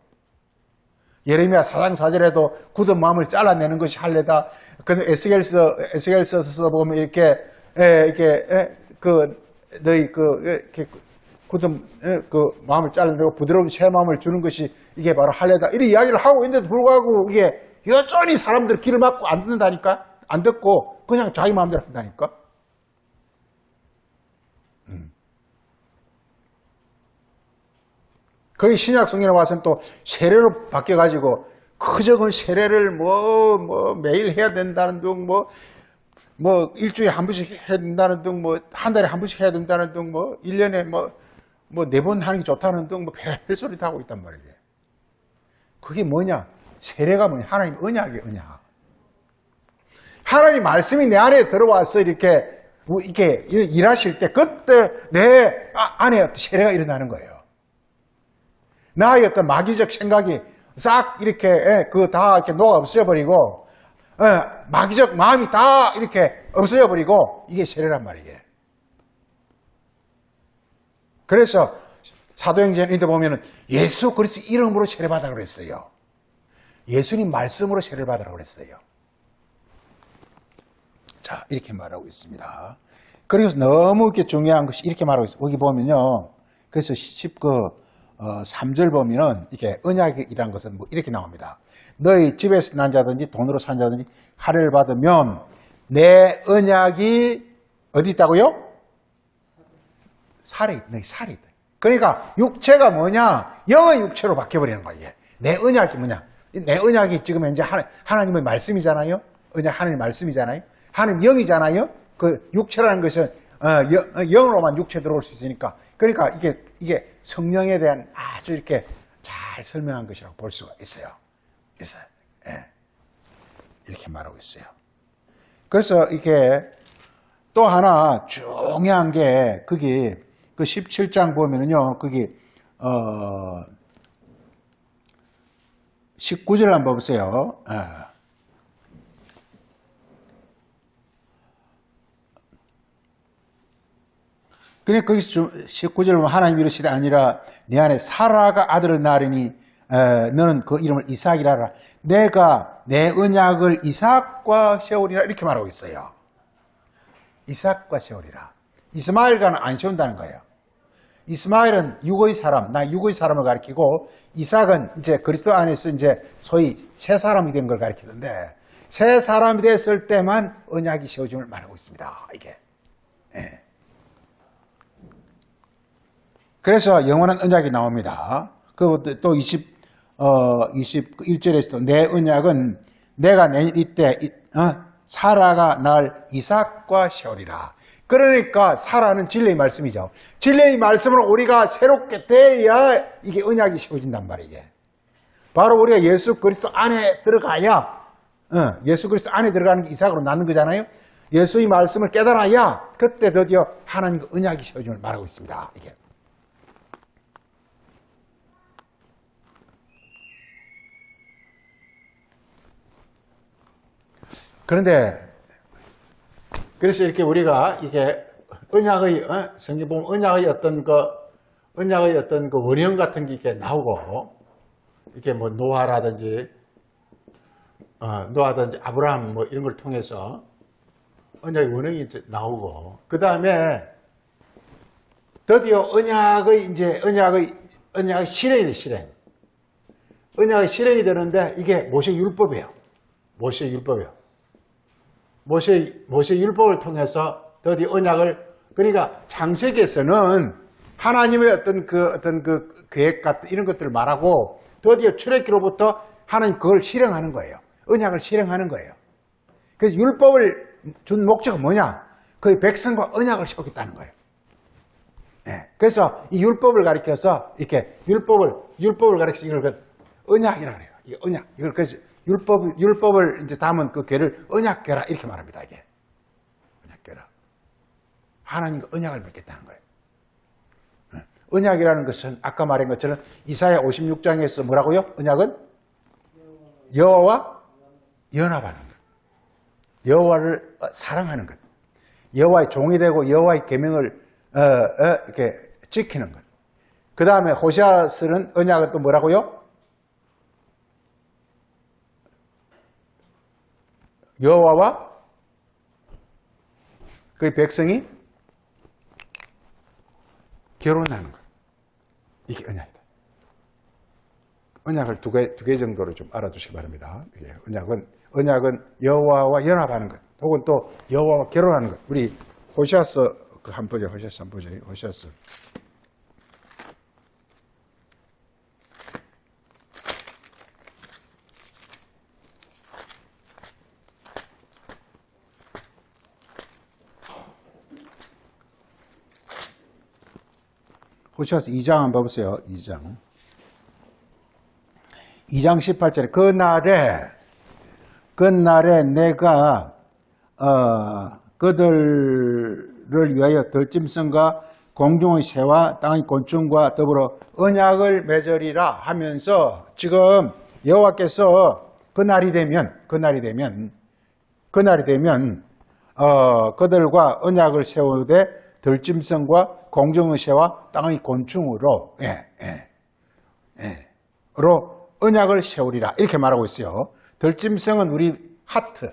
예레미야 4장 4절에도 굳은 마음을 잘라내는 것이 할례다. 근데 에스겔서서 보면 이렇게 너희 이렇게 굳은 마음을 잘라내고 부드러운 새 마음을 주는 것이 이게 바로 할례다. 이런 이야기를 하고 있는데도 불구하고 이게 여전히 사람들 귀를 막고 안 듣는다니까? 안 듣고 그냥 자기 마음대로 한다니까? 거기 신약 성경에 와서는 또 세례로 바뀌어가지고 그저건 세례를 매일 해야 된다는 둥, 일주일에 한 번씩 해야 된다는 둥, 한 달에 한 번씩 해야 된다는 둥, 1년에 4번 하는 게 좋다는 둥, 별별 소리 다 하고 있단 말이에요. 그게 뭐냐? 세례가 뭐냐? 하나님 언약이에요, 언약. 하나님 말씀이 내 안에 들어와서 이렇게 일하실 때 그때 내 안에 세례가 일어나는 거예요. 나의 어떤 마귀적 생각이 싹 이렇게 다 이렇게 녹아 없어져버리고 마귀적 마음이 다 이렇게 없어져버리고 이게 세례란 말이에요. 그래서 사도행전 이때 보면은 예수 그리스도 이름으로 세례받으라고 그랬어요. 예수님 말씀으로 세례를 받으라고 그랬어요. 자, 이렇게 말하고 있습니다. 그래서 너무 이렇게 중요한 것이 이렇게 말하고 있어요. 여기 보면요. 그래서 3절 보면은 이게 언약이라는 것은 이렇게 나옵니다. 너희 집에서 난 자든지 돈으로 산 자든지 할례를 받으면 내 언약이 어디 있다고요? 살이 있다. 그러니까 육체가 뭐냐? 영의 육체로 바뀌어버리는 거예요. 내 언약이 뭐냐? 내 언약이 지금 현재 하나님의 말씀이잖아요. 언약 하나님의 말씀이잖아요. 하나님 영이잖아요. 그 육체라는 것은 영으로만 육체 들어올 수 있으니까. 그러니까 이게 성령에 대한 아주 이렇게 잘 설명한 것이라고 볼 수가 있어요. 예. 이렇게 말하고 있어요. 그래서 이게 또 하나 중요한 게 거기 그 17장 보면은요, 거기 19절 한번 보세요. 그러니까 거기서 19절 보면 하나님 이르시되 아니라 네 안에 사라가 아들을 낳으리니 너는 그 이름을 이삭이라 하라. 내가 내 언약을 이삭과 세우리라 이렇게 말하고 있어요. 이삭과 세우리라. 이스마엘과는 안 세운다는 거예요. 이스마엘은 육의 사람, 나 육의 사람을 가리키고 이삭은 이제 그리스도 안에서 이제 소위 새 사람이 된 걸 가리키는데 새 사람이 됐을 때만 언약이 세워짐을 말하고 있습니다. 이게. 예. 그래서 영원한 언약이 나옵니다. 그것도 또 21절에서도 내 언약은 내가 내일 이때 사라가 날 이삭과 세우리라. 그러니까 사라는 진리의 말씀이죠. 진리의 말씀으로 우리가 새롭게 돼야 이게 언약이 세워진단 말이에요. 바로 우리가 예수 그리스도 안에 들어가야 예수 그리스도 안에 들어가는 게 이삭으로 낳는 거잖아요. 예수의 말씀을 깨달아야 그때 드디어 하나님과 언약이 세워짐을 말하고 있습니다. 이게. 그런데 그래서 이렇게 우리가 이게 언약의 성경 보면 언약의 어떤 그 원형 같은 게 이렇게 나오고 이렇게 뭐 노아라든지 아브라함 뭐 이런 걸 통해서 언약의 원형이 이제 나오고 그 다음에 드디어 언약의 실행이 돼, 실행. 언약의 실행이 되는데 이게 모세 율법이에요. 모세 율법을 통해서 드디어 언약을 그러니까 창세기에서는 하나님의 어떤 그 계획 같은 이런 것들을 말하고 드디어 출애굽기로부터 하나님 그걸 실행하는 거예요. 언약을 실행하는 거예요. 그래서 율법을 준 목적은 뭐냐? 그 백성과 언약을 세우겠다는 거예요. 네. 그래서 이 율법을 가리켜서 이렇게 율법을 가리켜서 이걸 언약이라고 해요. 이 언약. 이걸 그래서 율법을 이제 담은 그 괴를 언약궤라 이렇게 말합니다. 이게 언약궤라. 하나님과 언약을 맺겠다는 거예요. 언약이라는 것은 아까 말한 것처럼 이사야 56장에서 뭐라고요? 언약은 여호와와 연합하는 것. 여호와를 사랑하는 것. 여호와의 종이 되고 여호와의 계명을 이렇게 지키는 것. 그 다음에 호세아서는 언약은 또 뭐라고요? 여호와와 그 백성이 결혼하는 것. 이게 언약이다. 언약을 두 개 정도로 좀 알아두시기 바랍니다. 이게 언약은 여호와와 연합하는 것, 혹은 또 여호와와 결혼하는 것. 우리 호세아서 한번 보죠. 호세아서. 호세아서 2장 한번 봐보세요. 2장 18절에 그날에 내가 그들을 위하여 들짐승과 공중의 새와 땅의 곤충과 더불어 언약을 맺으리라 하면서 지금 여호와께서 그날이 되면 그들과 언약을 세우되 들짐승과 공중의 새와 땅의 곤충으로 언약을 세우리라 이렇게 말하고 있어요. 들짐승은 우리 하트.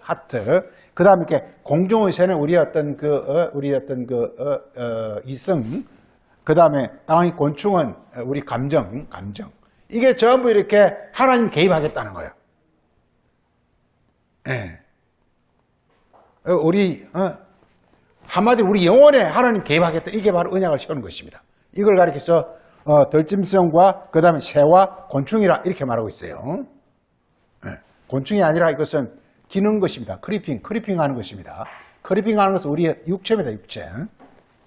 그 다음에 이렇게 공중의 새는 우리 어떤 이성. 그 다음에 땅의 곤충은 우리 감정. 이게 전부 이렇게 하나님 개입하겠다는 거예요. 한마디로 우리 영혼에 하나님 개입하겠다. 이게 바로 언약을 세우는 것입니다. 이걸 가리켜서 들짐승과 그 다음에 새와 곤충이라 이렇게 말하고 있어요. 곤충이 아니라 이것은 기는 것입니다. 크리핑 하는 것입니다. 크리핑 하는 것은 우리의 육체입니다. 육체.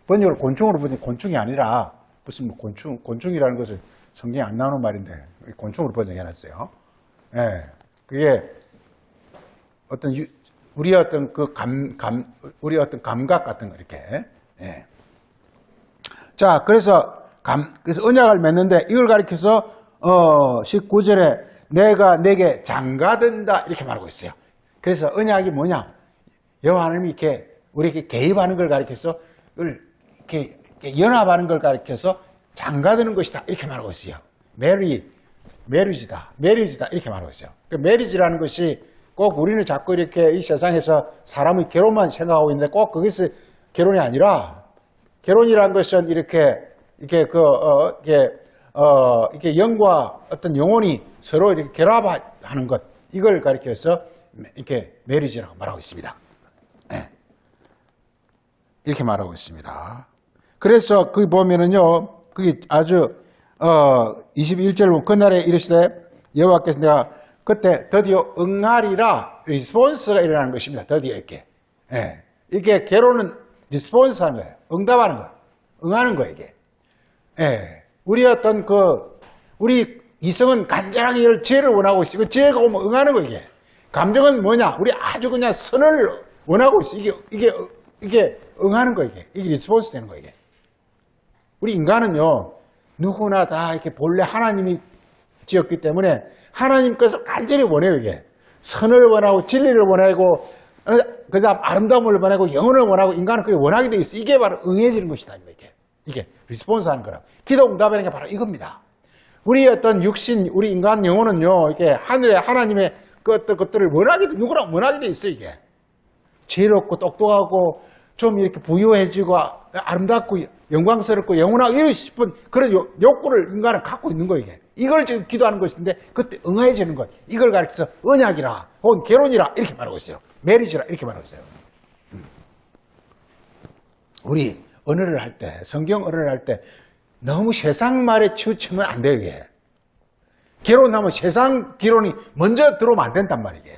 번역을 곤충으로 보니 곤충이 아니라 무슨 뭐 곤충이라는 것을 성경에 안 나오는 말인데 곤충으로 번역해놨어요. 그게 어떤 우리의 어떤 우리의 어떤 감각 같은 거 이렇게. 자, 그래서 언약을 맺는데 이걸 가리켜서 19절에 내가 내게 장가든다 이렇게 말하고 있어요. 그래서 언약이 뭐냐? 여호와 하나님이 이렇게 우리에게 개입하는 걸 가리켜서 이렇게 연합하는 걸 가리켜서 장가드는 것이다 이렇게 말하고 있어요. 메리지다 이렇게 말하고 있어요. 그 메리지라는 것이 꼭 우리는 자꾸 이렇게 이 세상에서 사람의 결혼만 생각하고 있는데 꼭 그것이 결혼이 아니라 결혼이라는 것은 이렇게 영과 어떤 영혼이 서로 이렇게 결합하는 것 이걸 가리켜서 이렇게 메리지라고 말하고 있습니다. 이렇게 말하고 있습니다. 그래서 거기 보면은요 그게 아주 21절 보면 그날에 이르시되 여호와께서 내가 그때 드디어 응하리라 리스폰스가 일어나는 것입니다. 드디어 이렇게. 예. 이게 괴로는 리스폰스 하는 거예요. 응답하는 거예요. 응하는 거예요, 이게. 예. 우리 어떤 우리 이성은 간절하게 지혜를 원하고 있어. 그 지혜가 오면 응하는 거예요, 이게. 감정은 뭐냐? 우리 아주 그냥 선을 원하고 있어. 이게 응하는 거예요, 이게. 이게 리스폰스 되는 거예요, 이게. 우리 인간은요, 누구나 다 이렇게 본래 하나님이 지었기 때문에 하나님 것을 간절히 원해요, 이게. 선을 원하고 진리를 원하고 그 다음 아름다움을 원하고 영혼을 원하고 인간은 그게 원하게 돼 있어. 이게 바로 응해지는 것이다. 이게 리스폰스 하는 거라. 기도 응답하는 게 바로 이겁니다. 우리 어떤 육신, 우리 인간 영혼은요, 이게 하늘에 하나님의 그 어떤 것들을 원하게, 누구나 원하게 돼 있어, 이게. 지혜롭고 똑똑하고 좀 이렇게 부유해지고 아름답고 영광스럽고 영원하고 이러고 싶은 그런 욕구를 인간은 갖고 있는 거예요, 이게. 이걸 지금 기도하는 것인데 그때 응해지는 것. 이걸 가르쳐서 언약이라 혹은 결혼이라 이렇게 말하고 있어요. 메리지라 이렇게 말하고 있어요. 우리 언어를 할 때, 성경 언어를 할 때 너무 세상 말에 치우치면 안 돼요, 이게. 결혼하면 세상 결혼이 먼저 들어오면 안 된단 말이게.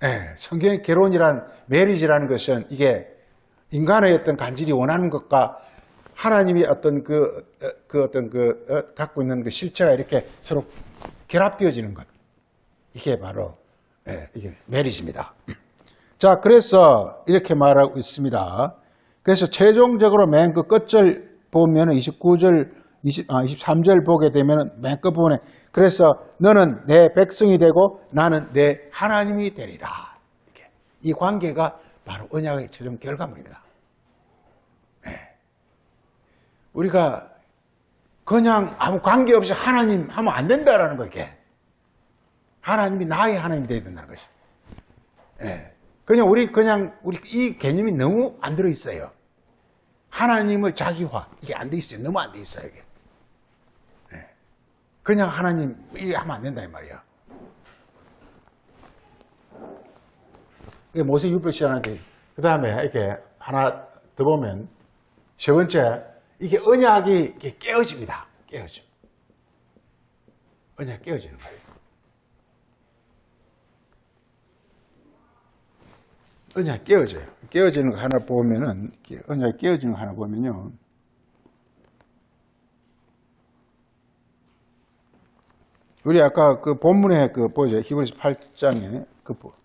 예, 성경의 결혼이란 메리지라는 것은 이게 인간의 어떤 간절히 원하는 것과 하나님이 어떤 갖고 있는 그 실체가 이렇게 서로 결합되어지는 것. 이게 바로, 이게 메리지입니다. 자, 그래서 이렇게 말하고 있습니다. 그래서 최종적으로 맨 그 끝절 보면 23절 보게 되면 맨 끝 부분에 그래서 너는 내 백성이 되고 나는 내 하나님이 되리라. 이렇게. 이 관계가 바로 언약의 최종 결과물입니다. 우리가 그냥 아무 관계없이 하나님 하면 안 된다라는 거, 이게. 하나님이 나의 하나님이 되어야 된다는 것이. 그냥 우리 이 개념이 너무 안 들어있어요. 하나님을 자기화, 이게 안 돼 있어요. 너무 안 돼 있어요, 이게. 그냥 하나님, 이래 하면 안 된다, 이 말이야. 모세 율법 시간한테, 그 다음에 이렇게 하나 더 보면, 세 번째, 이게 언약이 깨어집니다. 깨어져. 언약이 깨어지는 거예요. 언약이 깨어져요. 깨어지는 거 하나 보면은, 언약이 깨어지는 거 하나 보면요. 우리 아까 그 본문에 보이죠? 히브리서 8장에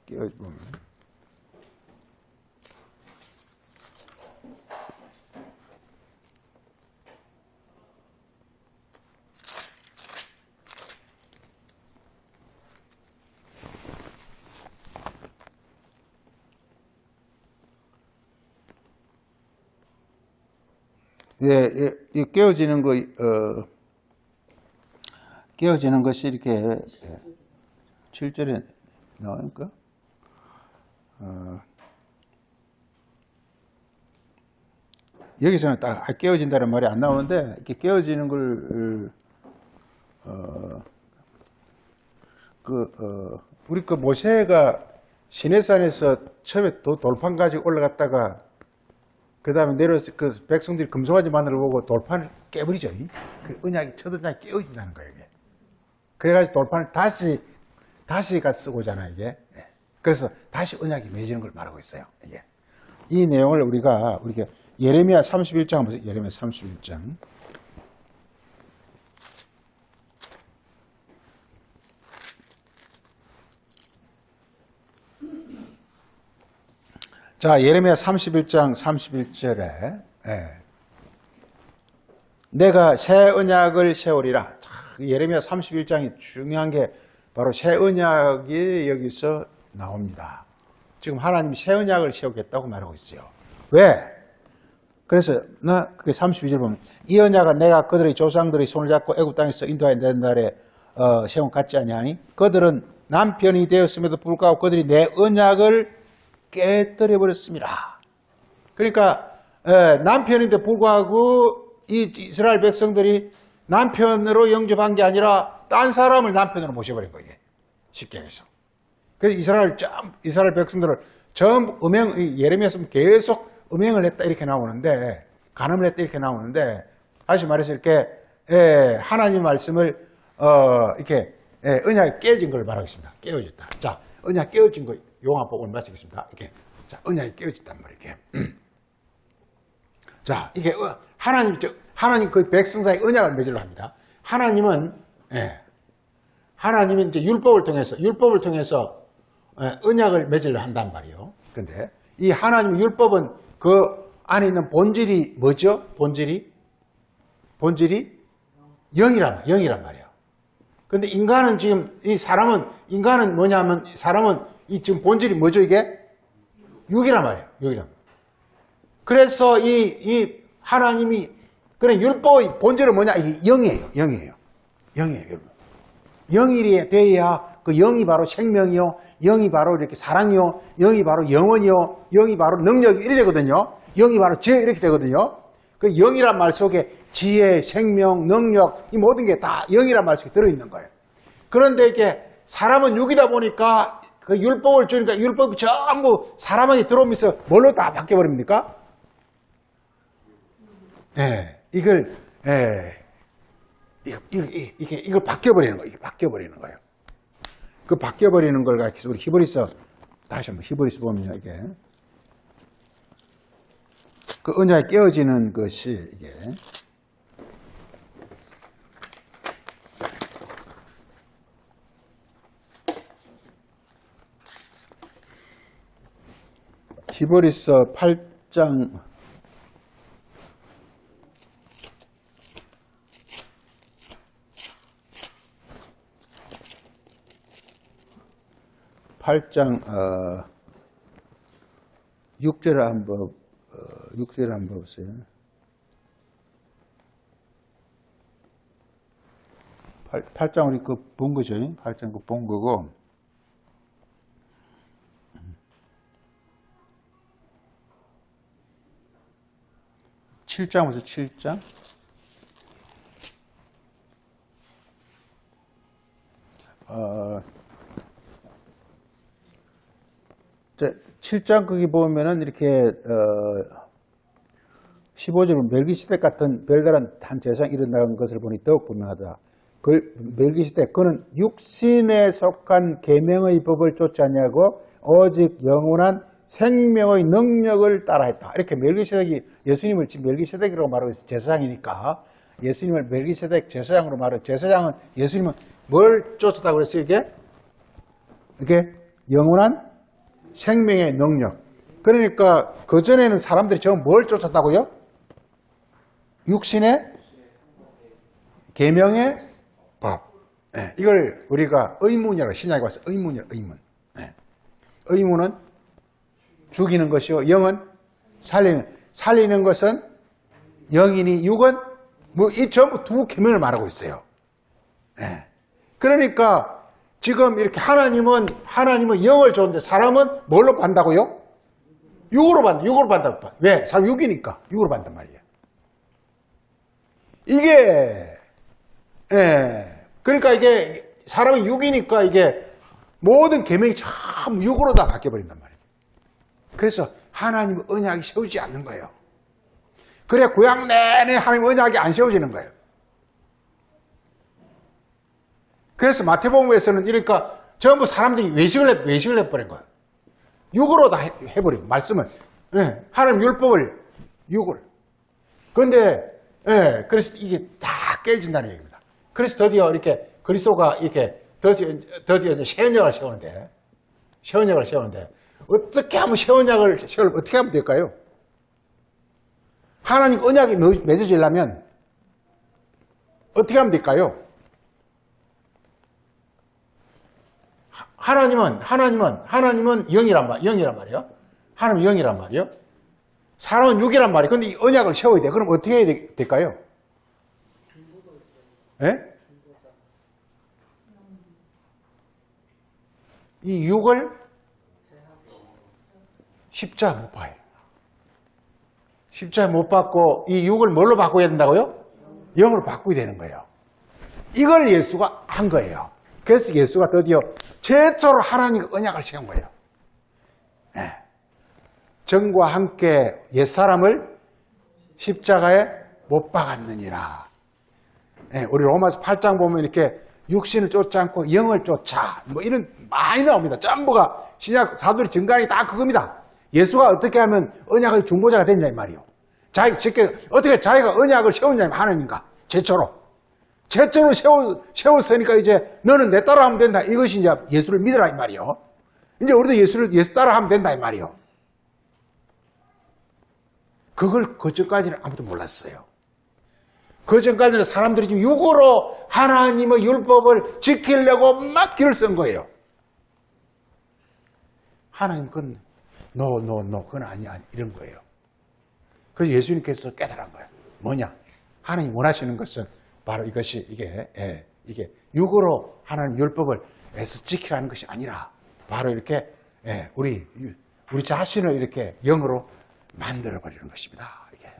깨어지면. 이 깨어지는 깨어지는 것이 이렇게 7절에 나오니까 여기서는 딱 깨어진다는 말이 안 나오는데 이렇게 깨어지는 걸 우리 모세가 시내산에서 처음에 돌판 가지고 올라갔다가 그 다음에 내려서 그 백성들이 금송아지 마늘을 보고 돌판을 깨버리죠. 그 언약이 첫 언약이 깨어진다는 거예요, 이게. 그래가지고 돌판을 다시가 쓰고잖아요, 이게. 그래서 다시 언약이 맺어지는 걸 말하고 있어요, 이게. 이 내용을 우리가 예레미야 31장 한번 보세요. 예레미야 31장. 자, 예레미야 31장 31절에 내가 새 언약을 세우리라. 예레미야 31장이 중요한 게 바로 새 언약이 여기서 나옵니다. 지금 하나님이 새 언약을 세우겠다고 말하고 있어요. 왜? 그래서 그게 32절 보면 이 언약은 내가 그들의 조상들의 손을 잡고 애굽 땅에서 인도하여 낸 날에 세운 같지 아니하니 그들은 남편이 되었음에도 불구하고 그들이 내 언약을 깨뜨려 버렸습니다. 그러니까 남편인데 불구하고 이 이스라엘 백성들이 남편으로 영접한 게 아니라 딴 사람을 남편으로 모셔버린 거예요. 쉽게 해서. 그래서 이스라엘 백성들을 전부 예레미야서 계속 음행을 했다 이렇게 나오는데 간음을 했다 이렇게 나오는데 다시 말해서 이렇게 하나님 말씀을 이렇게 언약이 깨어진 걸 말하겠습니다. 깨어졌다. 자, 언약 깨어진 거 용어 보고 마치겠습니다. 이렇게 자, 언약이 깨어졌단 말이에요. 이렇게. 자, 이게 하나님 그 백성 사이에 언약을 맺으려 합니다. 하나님은 이제 율법을 통해서 언약을 맺으려 한단 말이에요. 근데 이 하나님의 율법은 그 안에 있는 본질이 뭐죠? 본질이 영이란 말이에요. 근데 인간은 지금 인간은 뭐냐면 사람은 이 지금 본질이 뭐죠? 이게 육이란 말이에요. 육이란. 그래서 이 하나님이 그래 율법의 본질은 뭐냐? 이게 영이에요. 여러분. 영이 돼야 그 영이 바로 생명이요, 영이 바로 이렇게 사랑이요, 영이 바로 영원이요, 영이 바로 능력이 이렇게 되거든요. 영이 바로 지혜 이렇게 되거든요. 그 영이란 말 속에 지혜, 생명, 능력 이 모든 게 다 영이란 말 속에 들어있는 거예요. 그런데 이게 사람은 육이다 보니까 그 율법을 주니까 율법이 전부 사람에게 들어오면서 뭘로 다 바뀌어버립니까? 이걸 바뀌어버리는 거예요. 이게 바뀌어버리는 거예요. 그 바뀌어버리는 걸 가르쳐서 우리 히브리서 다시 한번 히브리서 보면 이게 그 언약이 깨어지는 것이 이게 히브리서 8장 6절을 한번 6절을 한번 보세요. 8장 우리 그 본 거죠. 8장 그 본 거고 7장 보세요. 7장 7장 거기 보면은 이렇게 15절 멜기시덱 같은 별다른 한 제사장이 일어나는 것을 보니 더욱 분명하다. 그 멜기시덱 그는 육신에 속한 계명의 법을 쫓지 아니하고 오직 영원한 생명의 능력을 따라했다. 이렇게 멜기시덱이 예수님을 지금 멜기시덱이라고 말하고 있어요. 제사장이니까 예수님을 멜기시덱 제사장으로 말하고 제사장은 예수님은 뭘 쫓았다고 그랬어요? 이게 영원한 생명의 능력. 그러니까 그전에는 사람들이 전부 뭘 쫓았다고요? 육신의 계명의 법. 이걸 우리가 의문이라고 신약에 와서 의문이라고 의문. 의문은 죽이는 것이요. 영은 살리는 것은 영이니 육은 뭐 이 전부 두 계명을 말하고 있어요. 그러니까 지금 이렇게 하나님은 영을 줬는데 사람은 뭘로 반다고요? 육으로 반다고. 왜? 사람 육이니까 육으로 반단 말이에요. 이게 그러니까 이게 사람이 육이니까 이게 모든 계명이 전부 육으로 다 바뀌어버린단 말이에요. 그래서 하나님의 언약이 세우지 않는 거예요. 그래 구약 내내 하나님의 언약이 안 세워지는 거예요. 그래서 마태복음에서는 이러니까 전부 사람들이 외식을 해버린 거예요. 육으로 다 해버리고 말씀을 하나님 율법을 육으로. 그런데 그래서 이게 다 깨진다는 얘기입니다. 그래서 드디어 이렇게 그리스도가 이렇게 드디어 새 언약을 세우는데 어떻게 하면 새 언약을 어떻게 하면 될까요? 하나님 언약이 맺어지려면 어떻게 하면 될까요? 하나님은 영이란 말이에요. 하나님은 영이란 말이에요. 사람은 육이란 말이에요. 그런데 이 언약을 세워야 돼. 그럼 어떻게 해야 될까요? 이 육을 십자가 못 봐요. 십자가 못 받고 이 육을 뭘로 바꿔야 된다고요? 영으로 바꾸게 되는 거예요. 이걸 예수가 한 거예요. 그래서 예수가 드디어 최초로 하나님의 언약을 세운 거예요. 전과 함께 옛사람을 십자가에 못 박았느니라. 예, 우리 로마서 8장 보면 이렇게 육신을 쫓지 않고 영을 쫓아 뭐 이런 많이 나옵니다. 전부가 신약 사도리 증거하는 게 다 그겁니다. 예수가 어떻게 하면 언약의 중보자가 됐냐 이 말이요. 어떻게 자기가 언약을 세웠냐 하느님과 최초로 세웠으니까 이제 너는 내 따라하면 된다. 이것이 이제 예수를 믿으라 이 말이요. 이제 우리도 예수 따라하면 된다 이 말이요. 그걸 그전까지는 아무도 몰랐어요. 그전까지는 사람들이 지금 육으로 하나님의 율법을 지키려고 막 길을 쓴 거예요. 하나님 그건 그건 아니야 이런 거예요. 그래서 예수님께서 깨달은 거예요. 뭐냐? 하나님 원하시는 것은 바로 이게 육으로 하나님 율법을 애써 지키라는 것이 아니라 바로 이렇게 우리 자신을 이렇게 영으로 만들어 버리는 것입니다. 이게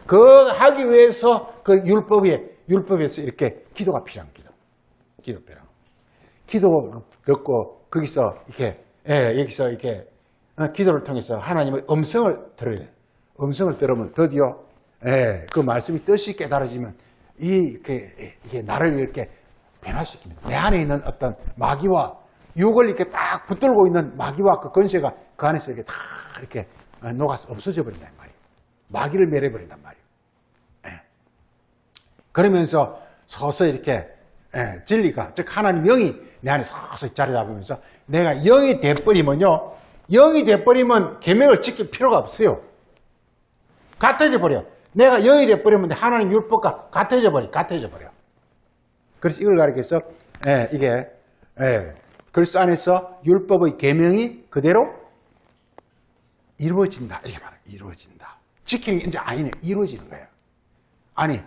그 하기 위해서 그 율법에서 이렇게 기도가 필요한 기도 필요한 기도 듣고 거기서 여기서 이렇게 기도를 통해서 하나님의 음성을 들어야 돼요. 음성을 들으면 드디어 그 말씀이 뜻이 깨달아지면 이게 나를 이렇게 변화시킵니다. 내 안에 있는 어떤 마귀와 육을 이렇게 딱 붙들고 있는 마귀와 그 권세가 그 안에서 이렇게 다 이렇게 녹아서 없어져 버린단 말이에요. 마귀를 멸해버린단 말이에요. 그러면서 서서히 이렇게 진리가, 즉 하나님 영이 내 안에 서서히 자리 잡으면서 내가 영이 돼버리면요, 영이 돼버리면 계명을 지킬 필요가 없어요. 같아져 버려. 내가 영이 돼버리면 하나님 율법과 같아져 버려. 그래서 이걸 가리켜서 그리스도 안에서 율법의 계명이 그대로 이루어진다. 이렇게 말해요. 이루어진다. 지키는 게 이제 아니네. 이루어지는 거예요. 아니,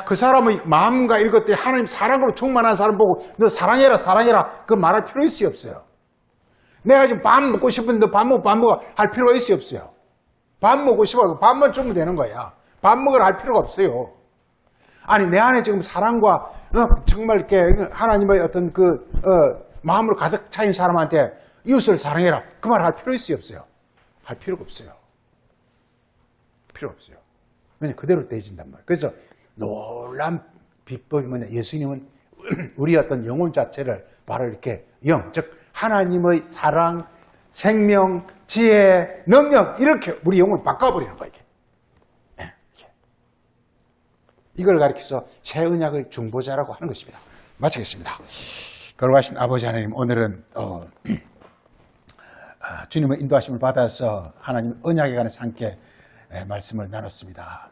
그 사람의 마음과 이런 것들이 하나님 사랑으로 충만한 사람 보고 너 사랑해라. 그 말할 필요 있어요, 없어요? 내가 지금 밥 먹고 싶은데 밥 먹어 할 필요가 있어요, 없어요? 밥 먹고 싶어. 밥만 주면 되는 거야. 밥 먹으라 할 필요가 없어요. 아니, 내 안에 지금 사랑과 정말 이렇게 하나님의 어떤 마음으로 가득 차인 사람한테 이웃을 사랑해라. 그 말 할 필요 있어요, 없어요? 할 필요가 없어요. 필요 없어요. 왜냐면 그대로 되어진단 말이에요. 그래서 놀란 비법이 뭐냐. 예수님은 우리 어떤 영혼 자체를 바로 이렇게 즉 하나님의 사랑, 생명, 지혜, 능력 이렇게 우리 영혼을 바꿔버리는 거예요. 이걸 가리켜서 새 언약의 중보자라고 하는 것입니다. 마치겠습니다. 걸어가신 아버지 하나님, 오늘은 주님의 인도하심을 받아서 하나님 언약에 관해서 함께 말씀을 나눴습니다.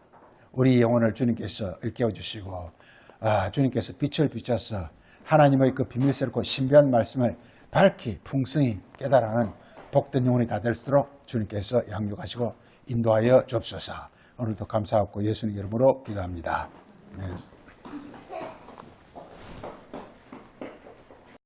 우리 영혼을 주님께서 일깨워 주시고 주님께서 빛을 비춰서 하나님의 그 비밀스럽고 신비한 말씀을 밝히 풍성히 깨달아하는 복된 영혼이 다 될 수 있도록 주님께서 양육하시고 인도하여 주옵소서. 오늘도 감사하고 예수님 이름으로 기도합니다. 네.